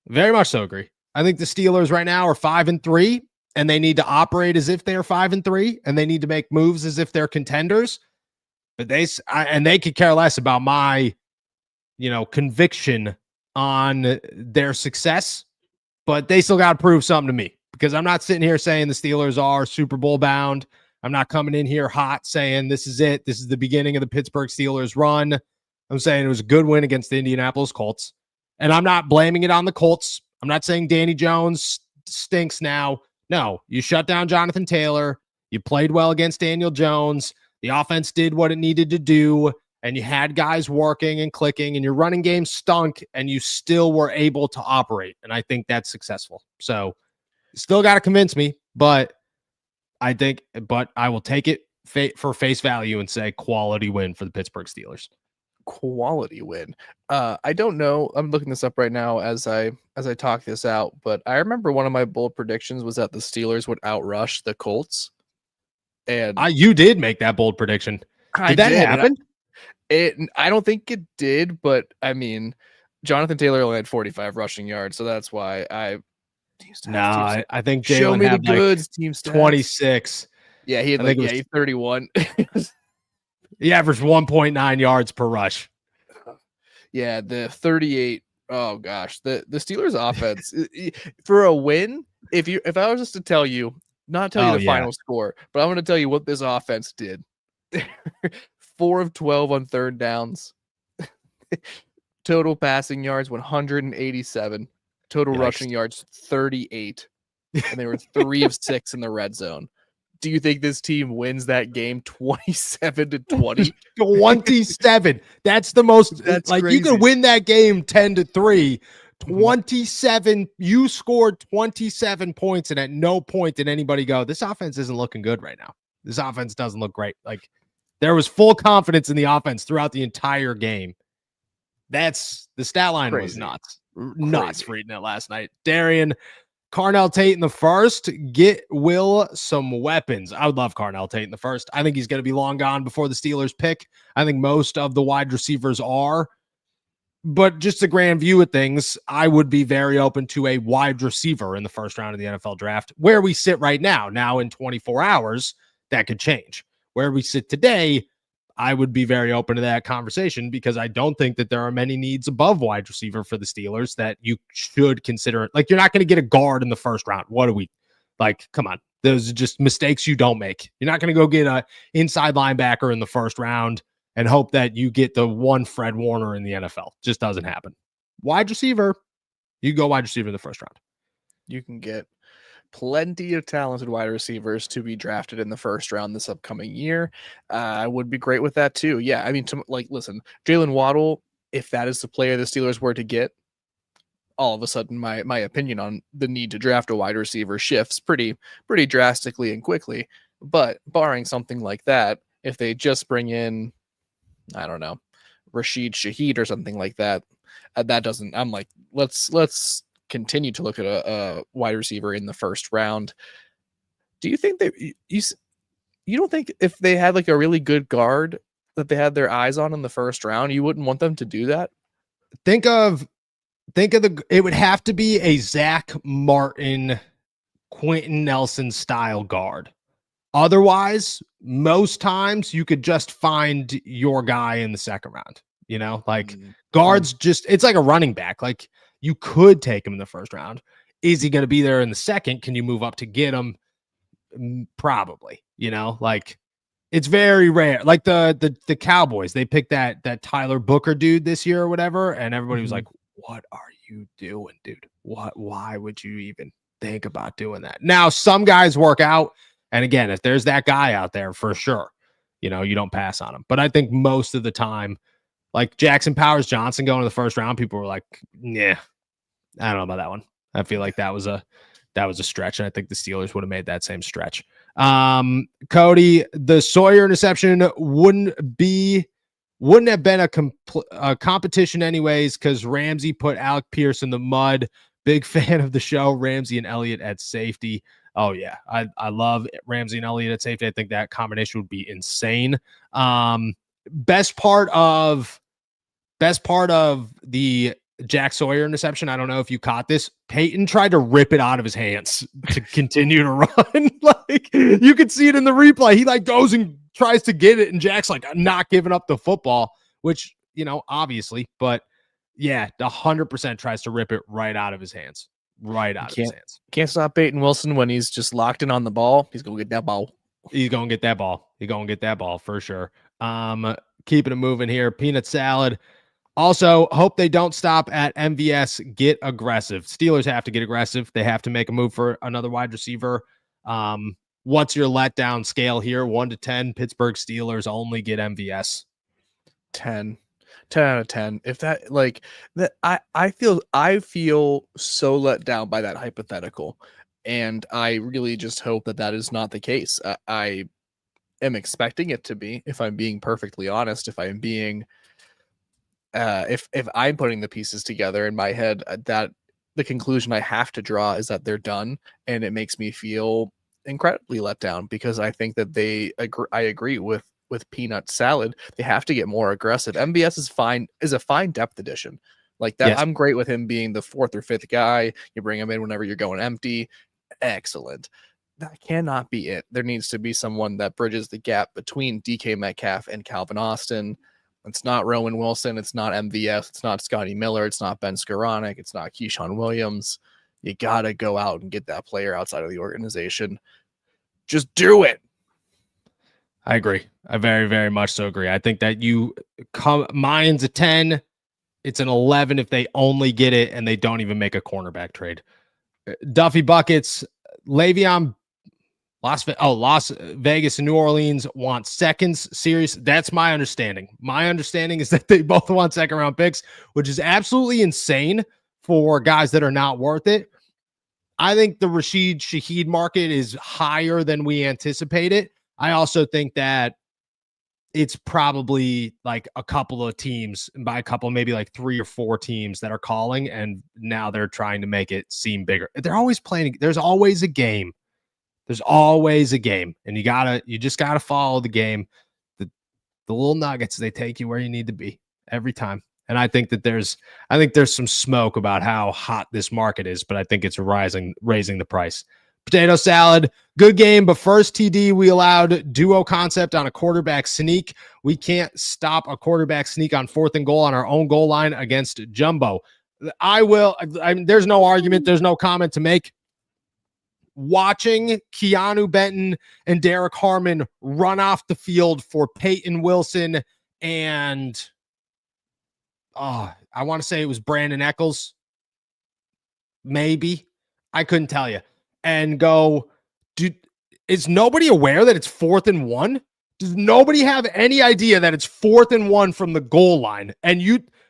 I think the Steelers right now are 5-3, and they need to operate as if they're 5-3, and they need to make moves as if they're contenders. But they could care less about my, conviction on their success. But they still got to prove something to me, because I'm not sitting here saying the Steelers are Super Bowl bound. I'm not coming in here hot saying this is it. This is the beginning of the Pittsburgh Steelers run. I'm saying it was a good win against the Indianapolis Colts. And I'm not blaming it on the Colts. I'm not saying Danny Jones stinks now. No, you shut down Jonathan Taylor. You played well against Daniel Jones. The offense did what it needed to do. And you had guys working and clicking, and your running game stunk, and you still were able to operate. And I think that's successful. So still got to convince me, but I will take it for face value and say quality win for the Pittsburgh Steelers.
Quality win. I don't know. I'm looking this up right now as I talk this out, but I remember one of my bold predictions was that the Steelers would outrush the Colts. And
you did make that bold prediction. Did that happen?
I don't think it did, but I mean, Jonathan Taylor only had 45 rushing yards, so that's why I
think
Jalen show me the goods. Team stats.
26.
Yeah, he had 31.
He averaged 1.9 yards per rush.
Yeah, the 38. Oh gosh, the Steelers offense for a win. If I was just to tell you, not tell you the final score, but I'm going to tell you what this offense did. 4 of 12 on 3rd downs. Total passing yards 187. Total rushing yards 38. And they were 3 of 6 in the red zone. Do you think this team wins that game 27-20?
27. That's the most.
That's
like
crazy.
You could win that game 10-3. 27. You scored 27 points, and at no point did anybody go, this offense isn't looking good right now. This offense doesn't look great. Like, there was full confidence in the offense throughout the entire game. That's the stat line.
Crazy.
Was nuts for reading it last night. Darian, Carnell Tate in the 1st. Get Will some weapons. I would love Carnell Tate in the 1st. I think he's going to be long gone before the Steelers pick. I think most of the wide receivers are. But just a grand view of things, I would be very open to a wide receiver in the 1st round of the NFL draft. Where we sit right now, in 24 hours, that could change. Where we sit today, I would be very open to that conversation, because I don't think that there are many needs above wide receiver for the Steelers that you should consider. Like, you're not going to get a guard in the 1st round. What are we like? Come on. Those are just mistakes you don't make. You're not going to go get an inside linebacker in the 1st round and hope that you get the one Fred Warner in the NFL. Just doesn't happen. Wide receiver, you go wide receiver in the 1st round.
You can get plenty of talented wide receivers to be drafted in the 1st round this upcoming year. I would be great with that too. Yeah, I mean, listen, Jalen Waddle, if that is the player the Steelers were to get, all of a sudden my opinion on the need to draft a wide receiver shifts pretty drastically and quickly. But barring something like that, if they just bring in, I don't know, Rashid Shaheed or something like that, that doesn't. I'm like, let's continue to look at a wide receiver in the first round. Do you think that you don't think if they had like a really good guard that they had their eyes on in the first round, you wouldn't want them to do that?
Think of it would have to be a Zach Martin, Quentin Nelson style guard. Otherwise, most times you could just find your guy in the second round. You know, like guards just, it's like a running back. Like you could take him in the first round. Is he going to be there in the second? Can you move up to get him? Probably, you know, like it's very rare. Like the Cowboys, they picked that Tyler Booker dude this year or whatever, and everybody was like, "What are you doing, dude? Why would you even think about doing that?" Now, some guys work out, and again, if there's that guy out there, for sure, you know, you don't pass on him. But I think most of the time, like Jackson Powers Johnson going to the first round, people were like, "Yeah, I don't know about that one." I feel like that was a stretch, and I think the Steelers would have made that same stretch. Cody, the Sawyer interception wouldn't have been a competition anyways, because Ramsey put Alec Pierce in the mud. Big fan of the show. Ramsey and Elliott at safety. Oh yeah, I love Ramsey and Elliott at safety. I think that combination would be insane. Best part of the Jack Sawyer interception, I don't know if you caught this. Peyton tried to rip it out of his hands to continue to run. Like you could see it in the replay. He like goes and tries to get it, and Jack's like not giving up the football, which, you know, obviously, but yeah, 100% tries to rip it right out of his hands. Right out of his hands.
Can't stop Peyton Wilson when he's just locked in on the ball. He's gonna get that ball.
He's gonna get that ball. He's gonna get that ball for sure. Keeping it moving here. Peanut salad. Also, hope they don't stop at MVS. Get aggressive. Steelers have to get aggressive. They have to make a move for another wide receiver. What's your letdown scale here? 1 to 10. Pittsburgh Steelers only get MVS.
10 out of 10. If that, like that, I feel so let down by that hypothetical, and I really just hope that is not the case. I am expecting it to be, if I'm being perfectly honest. If I'm being if I'm putting the pieces together in my head, that the conclusion I have to draw is that they're done, and it makes me feel incredibly let down, because I think that I agree with Peanut Salad. They have to get more aggressive. MVS is a fine depth addition like that. Yes. I'm great with him being the 4th or 5th guy. You bring him in whenever you're going empty. Excellent. That cannot be it. There needs to be someone that bridges the gap between DK Metcalf and Calvin Austin. It's not Rowan Wilson. It's not MVS. It's not Scotty Miller. It's not Ben Skoranek. It's not Keyshawn Williams. You got to go out and get that player outside of the organization. Just do it.
I agree. I very, very much so agree. I think that mine's a 10. It's an 11 if they only get it and they don't even make a cornerback trade. Duffy Buckets, Le'Veon, Las Vegas and New Orleans want seconds. Serious. That's my understanding. My understanding is that they both want 2nd-round picks, which is absolutely insane for guys that are not worth it. I think the Rashid Shaheed market is higher than we anticipated. I also think that it's probably like a couple of teams, and by a couple, maybe like 3 or 4 teams that are calling, and now they're trying to make it seem bigger. They're always playing. There's always a game. There's always a game, and you just gotta follow the game. The little nuggets, they take you where you need to be every time. And I think that there's some smoke about how hot this market is, but I think it's raising the price. Potato salad, good game, but first TD, we allowed duo concept on a quarterback sneak. We can't stop a quarterback sneak on 4th and goal on our own goal line against Jumbo. There's no argument. There's no comment to make. Watching Keanu Benton and Derek Harmon run off the field for Peyton Wilson and I want to say it was Brandon Eccles. Maybe. I couldn't tell you. And go, dude, is nobody aware that it's 4th and 1? Does nobody have any idea that it's 4th and 1 from the goal line? And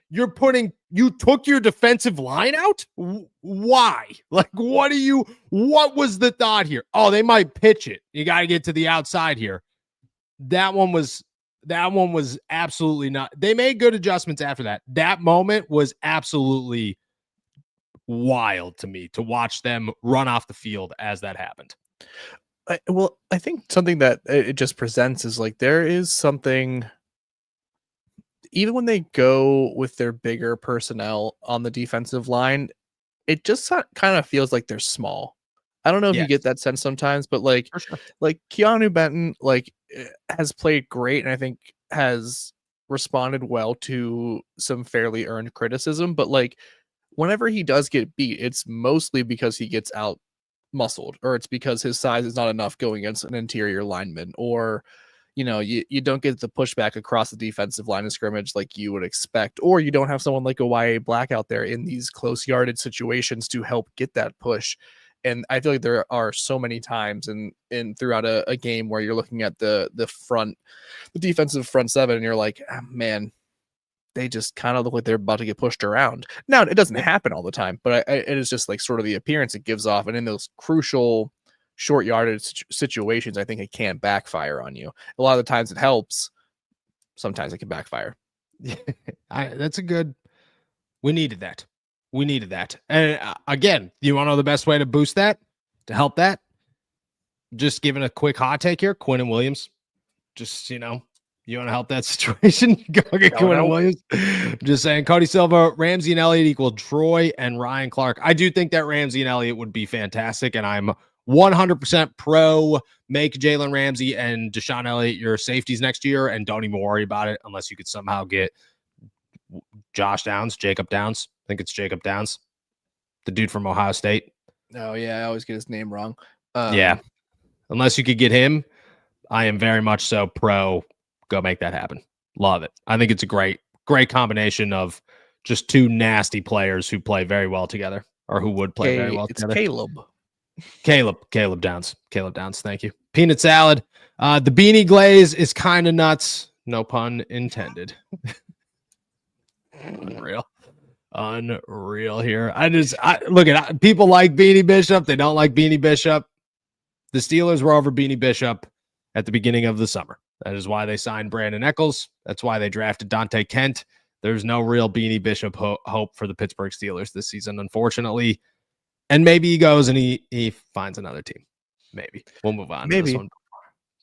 you're putting You took your defensive line out? Why? Like, what was the thought here? Oh, they might pitch it. You got to get to the outside here. That one was absolutely not. They made good adjustments after that. That moment was absolutely wild to me to watch them run off the field as that happened.
I think something that it just presents is like there is something, even when they go with their bigger personnel on the defensive line, it just kind of feels like they're small. I don't know if you get that sense sometimes, but like, like Keanu Benton, like has played great, and I think has responded well to some fairly earned criticism. But like, whenever he does get beat, it's mostly because he gets out muscled, or it's because his size is not enough going against an interior lineman, or you don't get the pushback across the defensive line of scrimmage like you would expect, or you don't have someone like a YA Black out there in these close yarded situations to help get that push. And I feel like there are so many times in throughout a game where you're looking at the defensive front seven, and you're like, man, they just kind of look like they're about to get pushed around. Now, it doesn't happen all the time, but it is just like sort of the appearance it gives off. And in those crucial short yardage situations, I think it can backfire on you. A lot of the times it helps. Sometimes it can backfire.
That's a good. We needed that. And again, you want to know the best way to boost that, to help that? Just giving a quick hot take here. Quinnen Williams. Just, you want to help that situation? Go get Quinnen Williams. Just saying, Cody Silva, Ramsey, and Elliott equal Troy and Ryan Clark. I do think that Ramsey and Elliott would be fantastic, and I'm 100% pro make Jalen Ramsey and Deshaun Elliott your safeties next year, and don't even worry about it unless you could somehow get Jacob Downs. I think it's Jacob Downs, the dude from Ohio State.
Oh, yeah, I always get his name wrong.
Yeah. Unless you could get him, I am very much so pro. Go make that happen. Love it. I think it's a great combination of just two nasty players who play very well together, or who would play very well together. Caleb Downs. Thank you. Peanut salad. The beanie glaze is kind of nuts. No pun intended. Unreal here. Look at people like Beanie Bishop. They don't like Beanie Bishop. The Steelers were over Beanie Bishop at the beginning of the summer. That is why they signed Brandon Eccles. That's why they drafted Dante Kent. There's no real Beanie Bishop hope for the Pittsburgh Steelers this season, unfortunately. And maybe he goes and he finds another team. Maybe. We'll move on to this one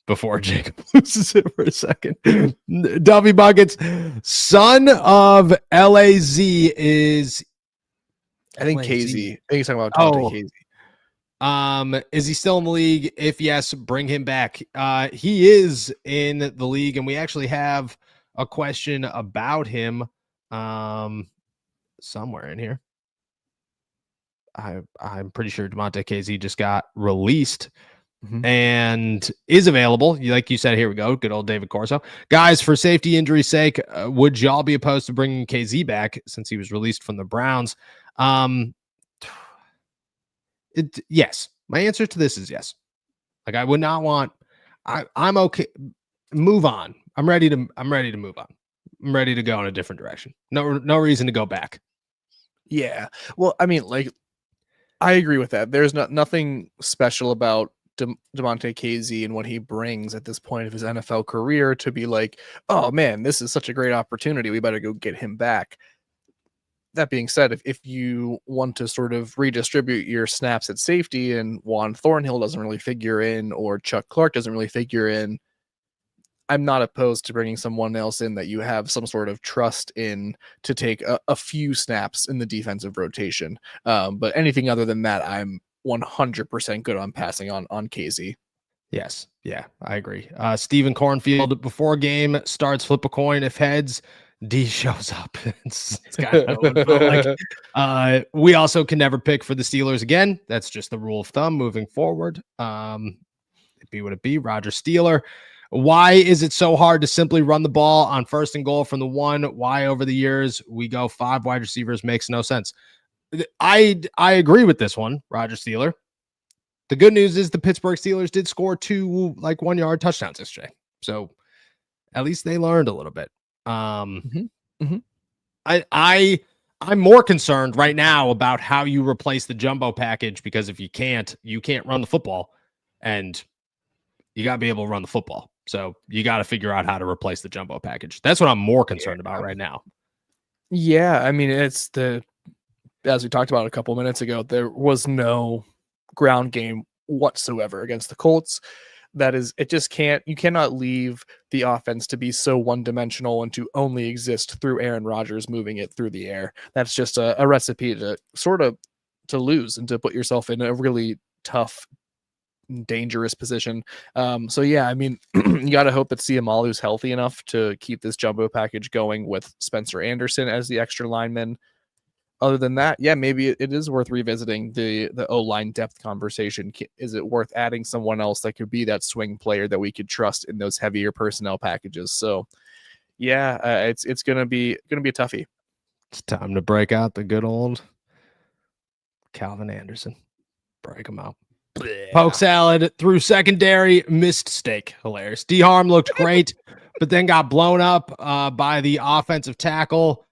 before Jacob loses it for a second. Duffy Buckets, son of LAZ is...
I think KZ. I think he's talking about Dante KZ.
Is he still in the league? If yes, bring him back. He is in the league, and we actually have a question about him somewhere in here. I'm pretty sure DeMonte KZ just got released and is available. Like you said, here we go. Good old David Corso. Guys, for safety injury's sake, would y'all be opposed to bringing KZ back since he was released from the Browns? Yes. My answer to this is yes. Like, I would not want. I'm okay. Move on. I'm ready to move on. I'm ready to go in a different direction. No reason to go back.
Yeah. Well, I mean, like, I agree with that. There's nothing special about DeMonte KZ and what he brings at this point of his NFL career to be like, oh man, this is such a great opportunity. We better go get him back. That being said, if you want to sort of redistribute your snaps at safety and Juan Thornhill doesn't really figure in, or Chuck Clark doesn't really figure in, I'm not opposed to bringing someone else in that you have some sort of trust in to take a few snaps in the defensive rotation. But anything other than that, I'm 100% good on passing on KZ.
Yes. Yeah, I agree. Stephen Cornfield, before game starts, flip a coin. If heads, D shows up. It's kind of like, we also can never pick for the Steelers again. That's just the rule of thumb moving forward. It be what it be. Roger Steeler. Why is it so hard to simply run the ball on 1st and goal from the 1? Why over the years we go 5 wide receivers makes no sense. I agree with this one, Roger Steeler. The good news is the Pittsburgh Steelers did score 2 1-yard touchdowns yesterday. So at least they learned a little bit. I I'm more concerned right now about how you replace the jumbo package, because if you can't run the football, and you got to be able to run the football. So you got to figure out how to replace the jumbo package. That's what I'm more concerned about right now.
Yeah, I mean, it's as we talked about a couple minutes ago, there was no ground game whatsoever against the Colts. That is, you cannot leave the offense to be so one-dimensional and to only exist through Aaron Rodgers moving it through the air. That's just a recipe to sort of to lose and to put yourself in a really tough, dangerous position. So yeah, I mean, you got to hope that Ciamalu's healthy enough to keep this jumbo package going with Spencer Anderson as the extra lineman. Other than that, yeah, maybe it is worth revisiting the O-line depth conversation. Is it worth adding someone else that could be that swing player that we could trust in those heavier personnel packages? So, yeah, it's gonna be a toughie.
It's time to break out the good old Calvin Anderson. Break him out. Poke salad through secondary, missed steak. Hilarious. D-Harm looked great, but then got blown up by the offensive tackle.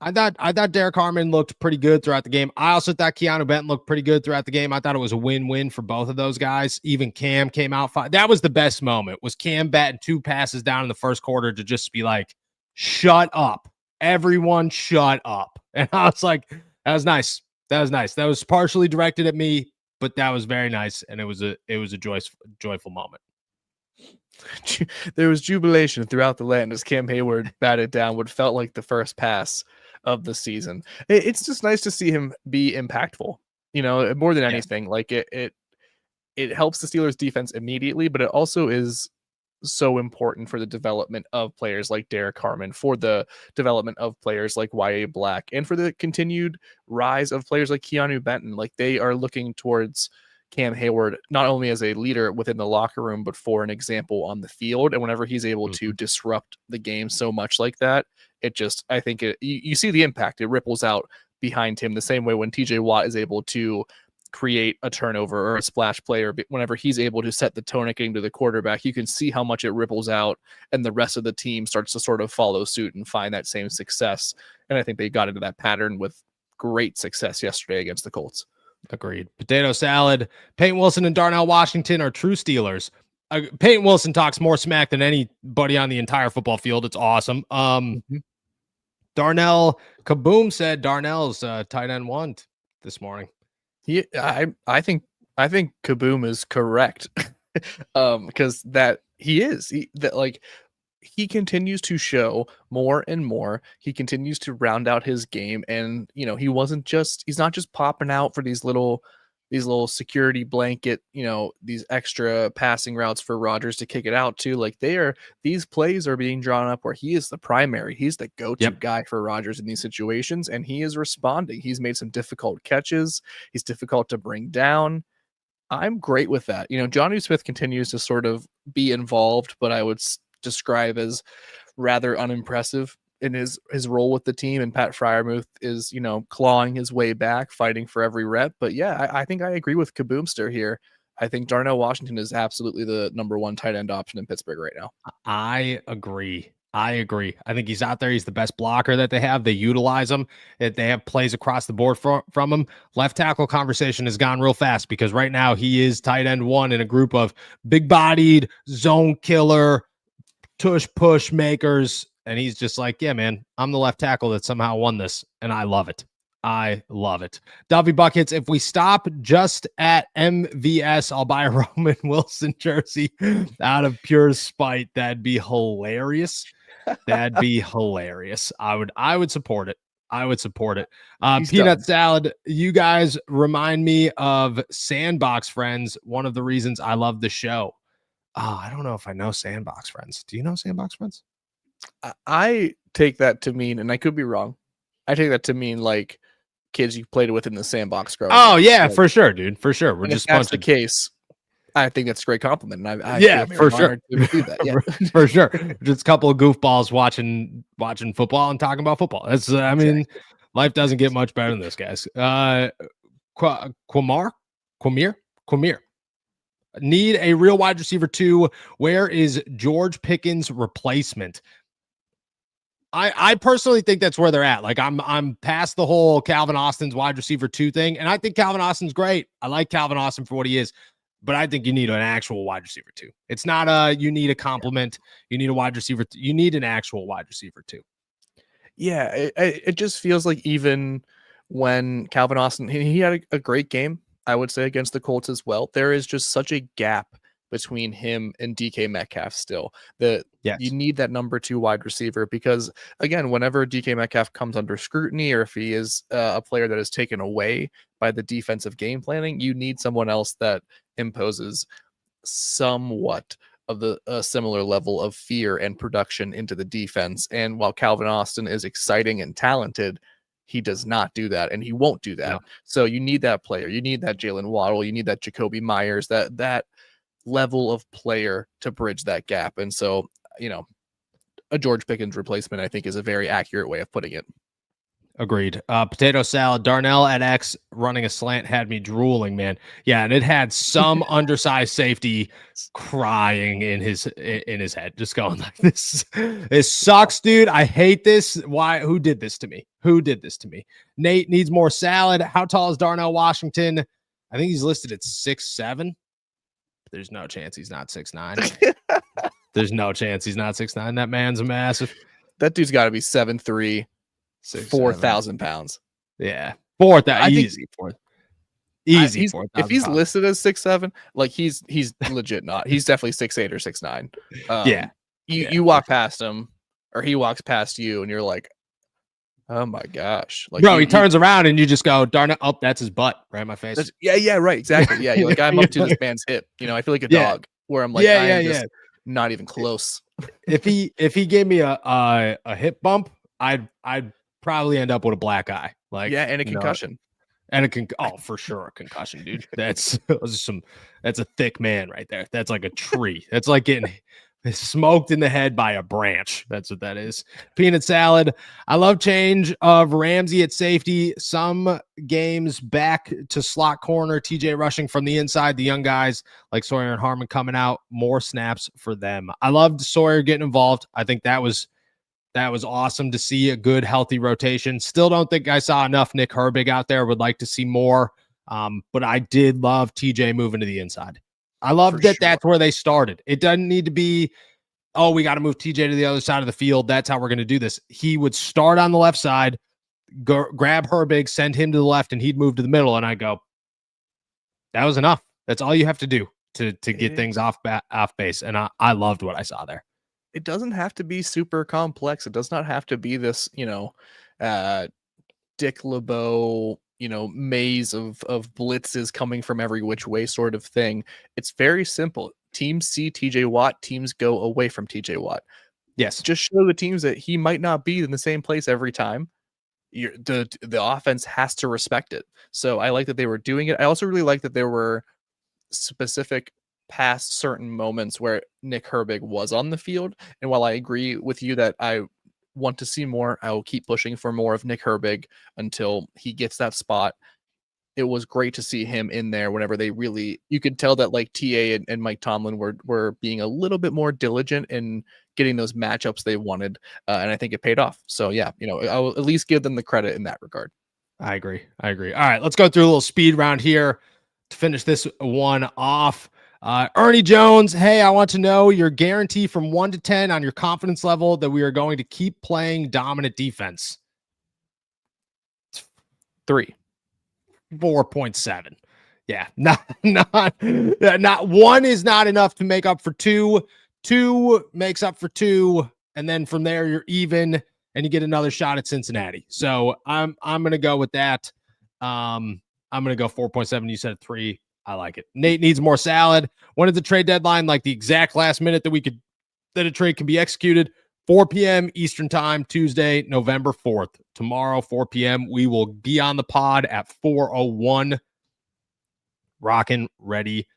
I thought Derek Harmon looked pretty good throughout the game. I also thought Keanu Benton looked pretty good throughout the game. I thought it was a win-win for both of those guys. Even Cam came out fine. That was the best moment, was Cam batting 2 passes down in the first quarter to just be like, shut up. Everyone shut up. And I was like, that was nice. That was nice. That was partially directed at me, but that was very nice. And it was a joyful moment.
There was jubilation throughout the land as Cam Hayward batted down what felt like the first pass of the season. It's just nice to see him be impactful, more than anything. Yeah. Like it helps the Steelers defense immediately, but it also is so important for the development of players like Derek Harmon, for the development of players like Y.A. Black, and for the continued rise of players like Keanu Benton. Like, they are looking towards Cam Hayward not only as a leader within the locker room, but for an example on the field. And whenever he's able to disrupt the game so much like that, I think you see the impact. It ripples out behind him the same way when TJ Watt is able to create a turnover or a splash play, or whenever he's able to set the tone at getting to the quarterback, you can see how much it ripples out, and the rest of the team starts to sort of follow suit and find that same success. And I think they got into that pattern with great success yesterday against the Colts.
Agreed. Potato salad. Peyton Wilson and Darnell Washington are true Steelers. Peyton Wilson talks more smack than anybody on the entire football field. It's awesome. Darnell Kaboom said Darnell's tight end 1 this morning.
I think Kaboom is correct. Because that he is he continues to show more and more. He continues to round out his game, and he's not just popping out for these little security blanket, these extra passing routes for Rodgers to kick it out to. Like, these plays are being drawn up where he is the primary. He's the go-to guy for Rodgers in these situations, and he is responding. He's made some difficult catches. He's difficult to bring down. I'm great with that. Jonnu Smith continues to sort of be involved, but I would describe as rather unimpressive in his role with the team. And Pat Freiermuth is, clawing his way back, fighting for every rep. But yeah, I think I agree with Kaboomster here. I think Darnell Washington is absolutely the number 1 tight end option in Pittsburgh right now.
I agree. I think he's out there. He's the best blocker that they have. They utilize him. They have plays across the board from him. Left tackle conversation has gone real fast, because right now he is tight end 1 in a group of big-bodied, zone killer, tush push makers. And he's just like, yeah, man, I'm the left tackle that somehow won this. And I love it. I love it. Duffy Buckets, if we stop just at MVS, I'll buy a Roman Wilson jersey out of pure spite. That'd be hilarious. That'd be hilarious. I would support it. I would support it. Peanut salad. You guys remind me of Sandbox Friends. One of the reasons I love the show. I don't know if I know Sandbox Friends. Do you know Sandbox Friends?
I take that to mean, and I could be wrong, I take that to mean like kids you played with in the sandbox growing up.
Yeah, for sure, dude. For sure. We're just
if that's the case. I think that's a great compliment. And
for sure.
Do that. Yeah.
for sure. Just a couple of goofballs watching football and talking about football. That's mean, life doesn't get much better than this, guys. Quamir. Need a real wide receiver 2. Where is George Pickens' replacement? I personally think that's where they're at. Like I'm past the whole Calvin Austin's wide receiver 2 thing. And I think Calvin Austin's great. I like Calvin Austin for what he is, but I think you need an actual wide receiver 2. It's not you need a compliment. You need a wide receiver. You need an actual wide receiver 2.
Yeah, it just feels like even when Calvin Austin, he had a great game, I would say, against the Colts as well. There is just such a gap between him and DK Metcalf still.
Yes.
You need that number 2 wide receiver because, again, whenever DK Metcalf comes under scrutiny or if he is a player that is taken away by the defensive game planning, you need someone else that imposes somewhat of a similar level of fear and production into the defense. And while Calvin Austin is exciting and talented, he does not do that, and he won't do that.
No.
So you need that player. You need that Jalen Waddle. You need that Jacoby Myers, that level of player to bridge that gap. And so, a George Pickens replacement, I think, is a very accurate way of putting it.
Agreed. Potato salad. Darnell at X running a slant had me drooling, man. Yeah, and it had some undersized safety crying in his head, just going like this. It sucks, dude. I hate this. Why? Who did this to me? Who did this to me? Nate needs more salad. How tall is Darnell Washington? I think he's listed at 6'7". There's no chance he's not 6'9". There's no chance he's not 6'9". That man's massive.
That dude's got to be 7'3". 4,000 pounds.
Yeah, 4,000 easy. Easy.
If he's listed as 6'7", like he's legit not. He's definitely 6'8" or 6'9". You walk past him, or he walks past you, and you're like, oh my gosh, like
bro, he turns around and you just go, darn it, oh, that's his butt right in my face.
Yeah, right, exactly. Yeah, you're like, I'm up to this man's hip. I feel like a dog where I'm like, just not even close.
If he gave me a hip bump, I'd probably end up with a black eye. Like,
and a concussion.
And for sure a concussion, dude. That's a thick man right there. That's like a tree. That's like getting smoked in the head by a branch. That's what that is. Peanut salad. I love change of Ramsey at safety. Some games back to slot corner. TJ rushing from the inside. The young guys like Sawyer and Harmon coming out. More snaps for them. I loved Sawyer getting involved. I think that was awesome to see, a good, healthy rotation. Still don't think I saw enough Nick Herbig out there. Would like to see more. But I did love TJ moving to the inside. I love that. Sure. That's where they started. It doesn't need to be, oh, we got to move TJ to the other side of the field. That's how we're going to do this. He would start on the left side, grab Herbig, send him to the left, and he'd move to the middle. And I go, that was enough. That's all you have to do to get things off base. And I loved what I saw there.
It doesn't have to be super complex. It does not have to be this, Dick LeBeau, maze of blitzes coming from every which way sort of thing. It's very simple. Teams see TJ Watt, teams go away from TJ Watt.
Yes.
Just show the teams that he might not be in the same place every time. The offense has to respect it. So I like that they were doing it. I also really like that there were specific past certain moments where Nick Herbig was on the field. And while I agree with you that I want to see more, I will keep pushing for more of Nick Herbig until he gets that spot. It was great to see him in there whenever you could tell that like TA and Mike Tomlin were being a little bit more diligent in getting those matchups they wanted. And I think it paid off. So yeah, I will at least give them the credit in that regard.
I agree. All right, let's go through a little speed round here to finish this one off. Ernie Jones, hey, I want to know your guarantee from 1 to 10 on your confidence level that we are going to keep playing dominant defense.
3.
4.7. Yeah, not 1 is not enough to make up for 2. 2 makes up for 2, and then from there you're even, and you get another shot at Cincinnati. So I'm gonna go with that. I'm gonna go 4.7. You said 3. I like it. Nate needs more salad. When is the trade deadline? Like the exact last minute that a trade can be executed. 4 p.m. Eastern time, Tuesday, November 4th. Tomorrow, 4 p.m. We will be on the pod at 4:01. Rocking, ready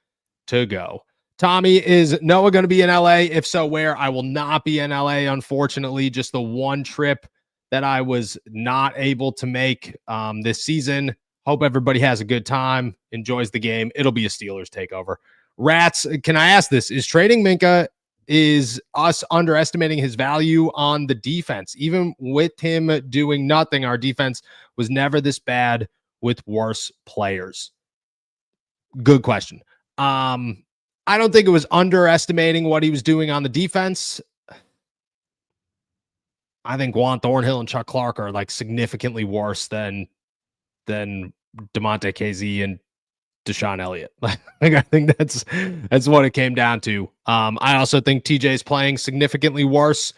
to go. Tommy, is Noah going to be in LA? If so, where? I will not be in LA, unfortunately. Just the one trip that I was not able to make this season. Hope everybody has a good time, enjoys the game. It'll be a Steelers takeover. Rats, can I ask this? Is trading Minka is us underestimating his value on the defense. Even with him doing nothing, our defense was never this bad with worse players. Good question. I don't think it was underestimating what he was doing on the defense. I think Juan Thornhill and Chuck Clark are like significantly worse than DeMonte KZ and Deshaun Elliott. Like, I think that's what it came down to. I also think TJ is playing significantly worse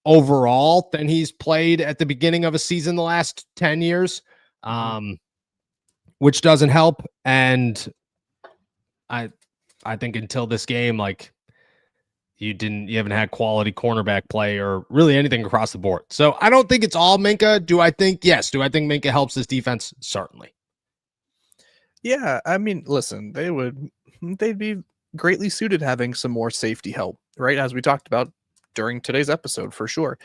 overall than he's played at the beginning of a season the last 10 years, which doesn't help. And I think until this game, like, you haven't had quality cornerback play or really anything across the board. So I don't think it's all Minkah. Do I think Minkah helps this defense? Certainly.
Yeah, I mean, listen, they'd be greatly suited having some more safety help, right? As we talked about during today's episode, for sure.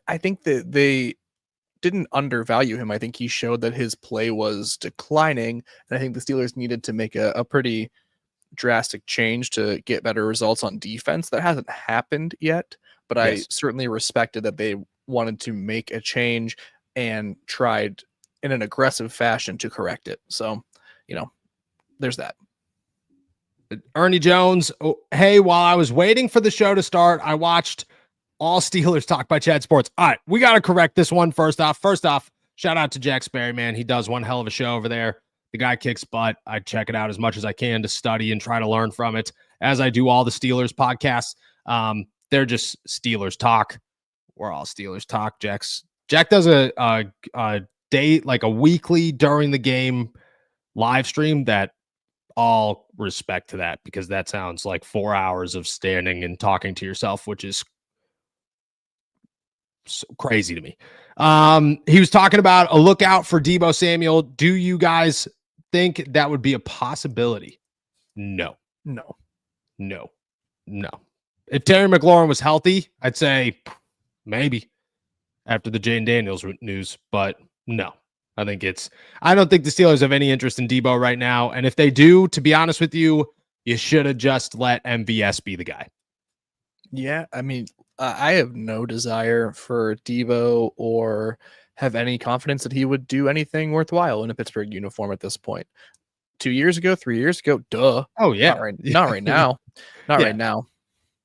I think that they didn't undervalue him. I think he showed that his play was declining, and I think the Steelers needed to make a pretty drastic change to get better results on defense. That hasn't happened yet, but yes. I certainly respected that they wanted to make a change and tried in an aggressive fashion to correct it. So, there's that.
Ernie Jones. Oh, hey, while I was waiting for the show to start, I watched All Steelers Talk by Chad Sports. All right, we got to correct this one first off. Shout out to Jack Sperry, man. He does one hell of a show over there. The guy kicks butt. I check it out as much as I can to study and try to learn from it, as I do all the Steelers podcasts. They're just Steelers talk. We're all Steelers talk. Jack does a day, like a weekly during the game live stream. That all respect to that, because that sounds like 4 hours of standing and talking to yourself, which is so crazy to me. He was talking about a lookout for Deebo Samuel. Do you guys think that would be a possibility? No. If Terry McLaurin was healthy, I'd say maybe after the Jane Daniels news, but no. I don't think the Steelers have any interest in Deebo right now. And if they do, to be honest with you, you should have just let MVS be the guy.
Yeah, I mean, I have no desire for Deebo or have any confidence that he would do anything worthwhile in a Pittsburgh uniform at this point. 2 years ago, 3 years ago, duh.
Oh, yeah.
Not right now. Right now.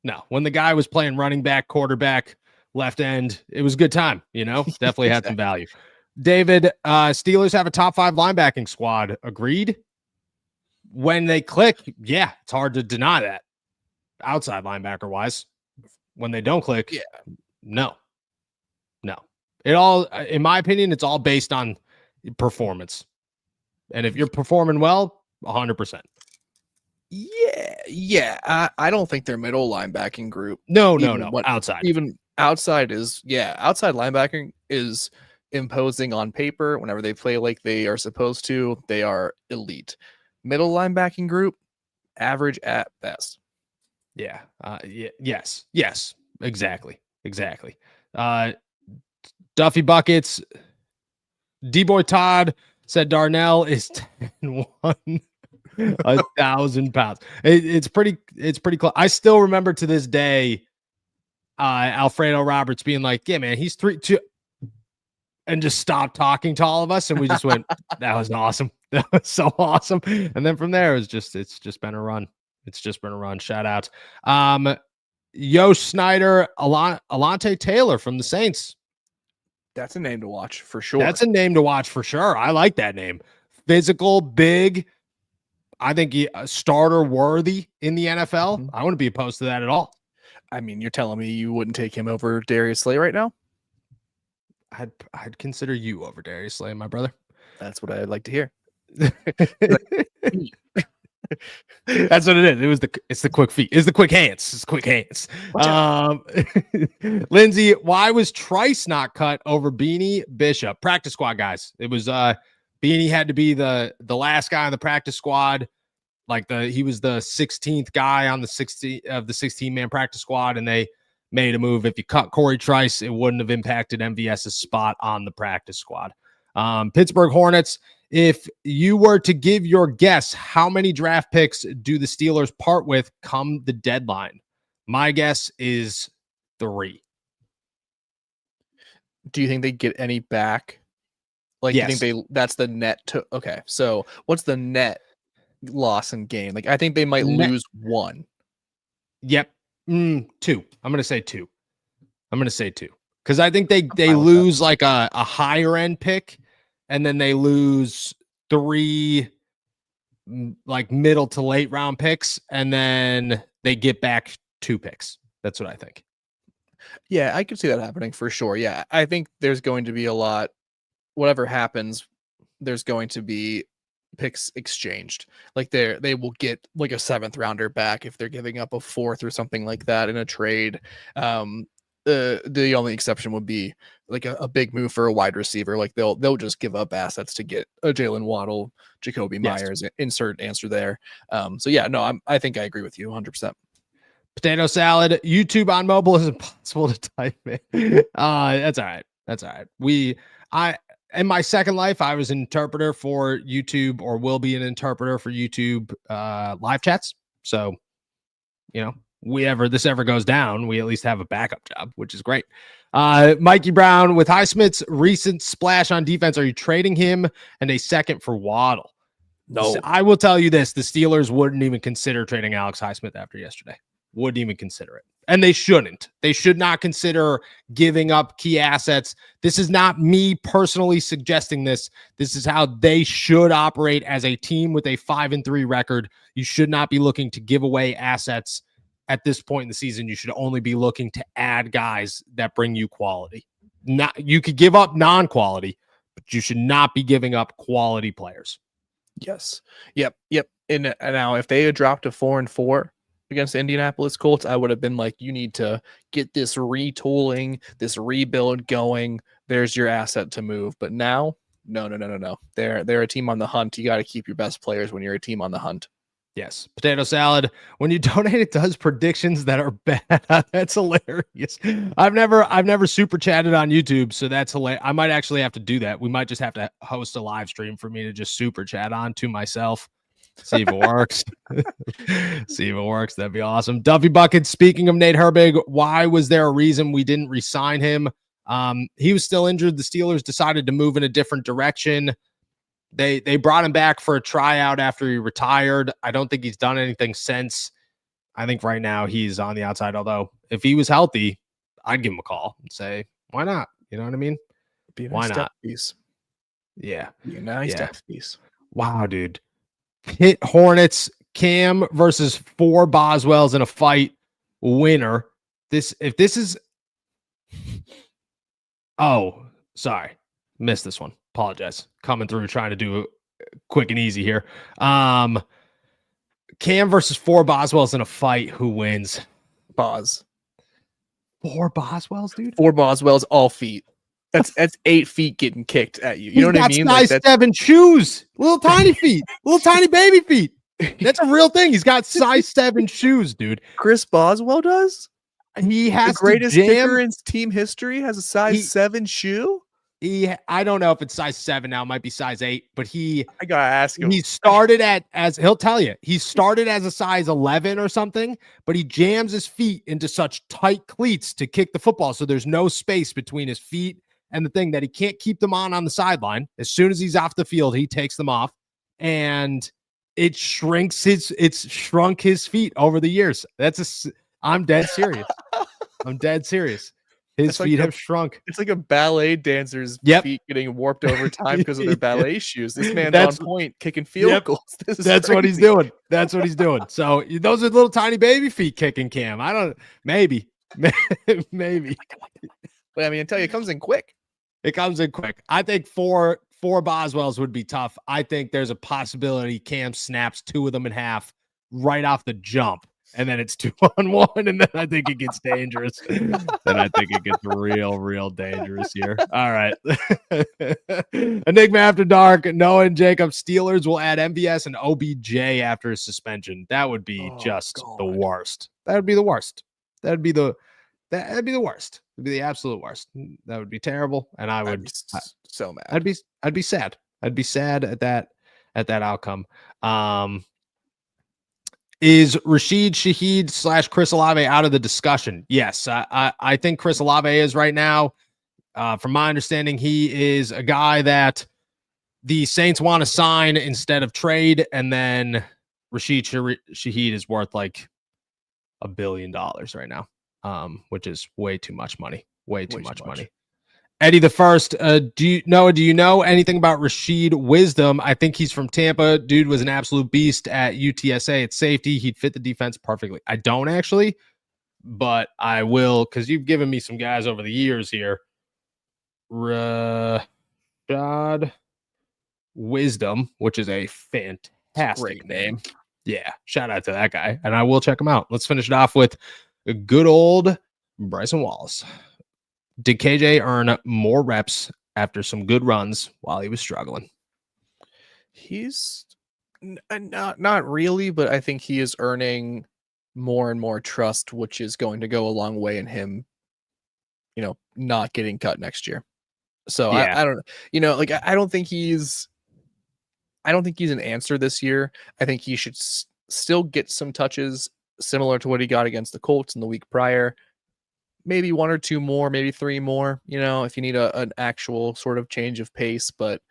No, when the guy was playing running back, quarterback, left end, it was a good time, definitely had some value. David, Steelers have a top 5 linebacking squad. Agreed? When they click, yeah, it's hard to deny that. Outside linebacker wise, when they don't click, no. It all, in my opinion, it's all based on performance. And if you're performing well, 100%.
Yeah. I don't think they're middle linebacking group.
No. Outside.
Even outside outside linebacking is imposing on paper. Whenever they play like they are supposed to, they are elite. Middle linebacking group, average at best.
Yeah. Yes. Exactly. Duffy Buckets. D-Boy Todd said Darnell is 10-1, 1,000 pounds. It's pretty close. I still remember to this day, Alfredo Roberts being like, yeah, man, he's 3'2", and just stopped talking to all of us. And we just went, that was awesome. That was so awesome. And then from there, it's just been a run. Shout out. Yo Snyder, Alante Taylor from the Saints.
That's a name to watch for sure. I like that name. Physical, big. I think starter worthy in the NFL. Mm-hmm. I wouldn't be opposed to that at all. I mean, you're telling me you wouldn't take him over Darius Slay right now?
I'd consider you over Darius Slay, my brother.
That's what I'd like to hear.
That's what it is. It's the quick feet. It's the quick hands. It's quick hands. Lindsay, why was Trice not cut over Beanie Bishop? Practice squad guys. It was Beanie had to be the last guy on the practice squad. He was the 16th guy on the 16-man practice squad, and they made a move. If you cut Corey Trice, it wouldn't have impacted MVS's spot on the practice squad. Pittsburgh Hornets. If you were to give your guess, how many draft picks do the Steelers part with come the deadline? My guess is 3.
Do you think they get any back? Like, you
Yes.
think that's the net to okay, so what's the net loss and gain? Like, I think they might lose 1.
Yep. 2. I'm gonna say 2. Because I think they
I'm fine with that.
lose like a higher end pick, and then they lose 3 like middle to late round picks, and then they get back 2 picks. That's what I think.
Yeah, I could see that happening for sure. Yeah, I think there's going to be a lot whatever happens, there's going to be picks exchanged. Like they will get like a 7th rounder back if they're giving up a 4th or something like that in a trade. The only exception would be like a big move for a wide receiver. Like they'll just give up assets to get a Jalen Waddle, Jacoby Myers, insert answer there. So yeah, no, I think I agree with you 100%.
Potato salad. YouTube on mobile is impossible to type in. That's all right. That's all right. In my second life, I was an interpreter for YouTube, or will be an interpreter for YouTube live chats. So, this ever goes down, we at least have a backup job, which is great. Mikey Brown, with Highsmith's recent splash on defense, are you trading him and a second for Waddle?
No,
I will tell you this: the Steelers wouldn't even consider trading Alex Highsmith after yesterday. Wouldn't even consider it. And they shouldn't. They should not consider giving up key assets. This is not me personally suggesting this. This is how they should operate as a team with a 5-3 record. You should not be looking to give away assets at this point in the season. You should only be looking to add guys that bring you quality. You could give up non-quality, but you should not be giving up quality players.
Yes. Yep. And now if they had dropped to 4-4 against the Indianapolis Colts, I would have been like, you need to get this retooling, this rebuild going. There's your asset to move. But now, no. They're a team on the hunt. You got to keep your best players when you're a team on the hunt.
Yes. Potato salad. When you donate, it does predictions that are bad. That's hilarious. I've never super chatted on YouTube, so that's hilarious. I might actually have to do that. We might just have to host a live stream for me to just super chat on to myself. See if it works. See if it works. That'd be awesome. Duffy Bucket, speaking of Nate Herbig, why was there a reason we didn't re-sign him? He was still injured. The Steelers decided to move in a different direction. They brought him back for a tryout after he retired. I don't think he's done anything since. I think right now he's on the outside. Although if he was healthy, I'd give him a call and say, why not? You know what I mean?
Be a nice
why not?
Piece.
Yeah.
Be a nice piece.
Wow, dude. Hit Hornets, Cam versus 4 Boswells in a fight. Winner. If this is. Oh, sorry. Missed this one. Apologize. Coming through, trying to do quick and easy here. Cam versus 4 Boswells in a fight. Who wins?
Bos.
4 Boswells, dude?
4 Boswells, all feet. That's 8 feet getting kicked at you. You know what I mean?
Size 7 shoes. Little tiny feet. Little tiny baby feet. That's a real thing. He's got size 7 shoes, dude.
Chris Boswell does?
He has
the greatest
to jam.
kicker in team history has a size 7 shoe?
I don't know if it's size 7 now, it might be size 8, but I
gotta ask him.
He started he'll tell you, he started as a size 11 or something, but he jams his feet into such tight cleats to kick the football. So there's no space between his feet and the thing that he can't keep them on the sideline. As soon as he's off the field, he takes them off, and it's shrunk his feet over the years. I'm dead serious. I'm dead serious. His feet have shrunk.
It's like a ballet dancer's feet getting warped over time because of their ballet shoes. This man's on point kicking field goals.
That's what he's doing. That's what he's doing. So those are little tiny baby feet kicking Cam. Maybe.
But I mean, I tell you, it comes in quick.
It comes in quick. I think four Boswells would be tough. I think there's a possibility Cam snaps 2 of them in half right off the jump. And then it's 2-on-1, and then I think it gets dangerous. Then I think it gets real dangerous here. All right. Enigma After Dark, Noah and Jacob. Steelers will add MVS and OBJ after a suspension. That would be the worst. That would be the worst. That'd be the worst. It'd be the absolute worst. That would be terrible. And I would be
so mad.
I'd be sad. I'd be sad at that outcome. Is Rashid Shaheed / Chris Olave out of the discussion? Yes, I think Chris Olave is right now. From my understanding, he is a guy that the Saints want to sign instead of trade, and then Rashid Shaheed is worth like $1 billion right now, which is way too much money. Way too much money. Eddie the First, do you know anything about Rashid Wisdom? I think he's from Tampa. Dude was an absolute beast at UTSA at safety. He'd fit the defense perfectly. I don't actually, but I will, because you've given me some guys over the years here. Rashad Wisdom, which is a fantastic name. Yeah, shout out to that guy, and I will check him out. Let's finish it off with a good old Bryson Wallace. Did KJ earn more reps after some good runs while he was struggling?
He's not really, but I think he is earning more and more trust, which is going to go a long way in him, not getting cut next year. So
Yeah.
I don't, I don't think he's an answer this year. I think he should still get some touches similar to what he got against the Colts in the week prior. Maybe 1 or 2 more, maybe 3 more, if you need an actual sort of change of pace. But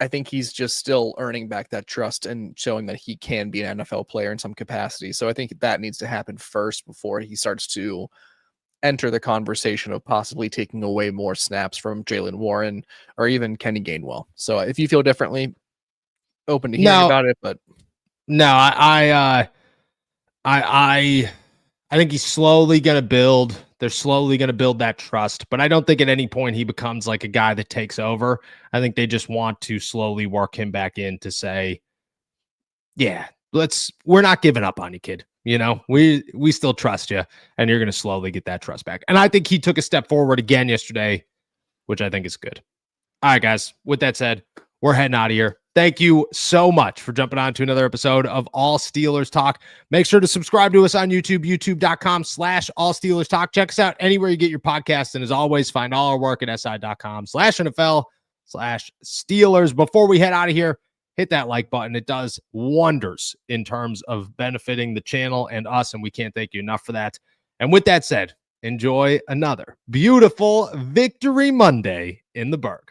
I think he's just still earning back that trust and showing that he can be an NFL player in some capacity. So I think that needs to happen first before he starts to enter the conversation of possibly taking away more snaps from Jaylen Warren or even Kenny Gainwell. So if you feel differently, open to hearing about it. But
no, I think he's slowly going to build. They're slowly going to build that trust, but I don't think at any point he becomes like a guy that takes over. I think they just want to slowly work him back in to say, yeah, we're not giving up on you, kid. We still trust you, and you're going to slowly get that trust back. And I think he took a step forward again yesterday, which I think is good. All right, guys, with that said, we're heading out of here. Thank you so much for jumping on to another episode of All Steelers Talk. Make sure to subscribe to us on YouTube, youtube.com/All Steelers Talk. Check us out anywhere you get your podcasts. And as always, find all our work at si.com/NFL/Steelers. Before we head out of here, hit that like button. It does wonders in terms of benefiting the channel and us, and we can't thank you enough for that. And with that said, enjoy another beautiful Victory Monday in the Berg.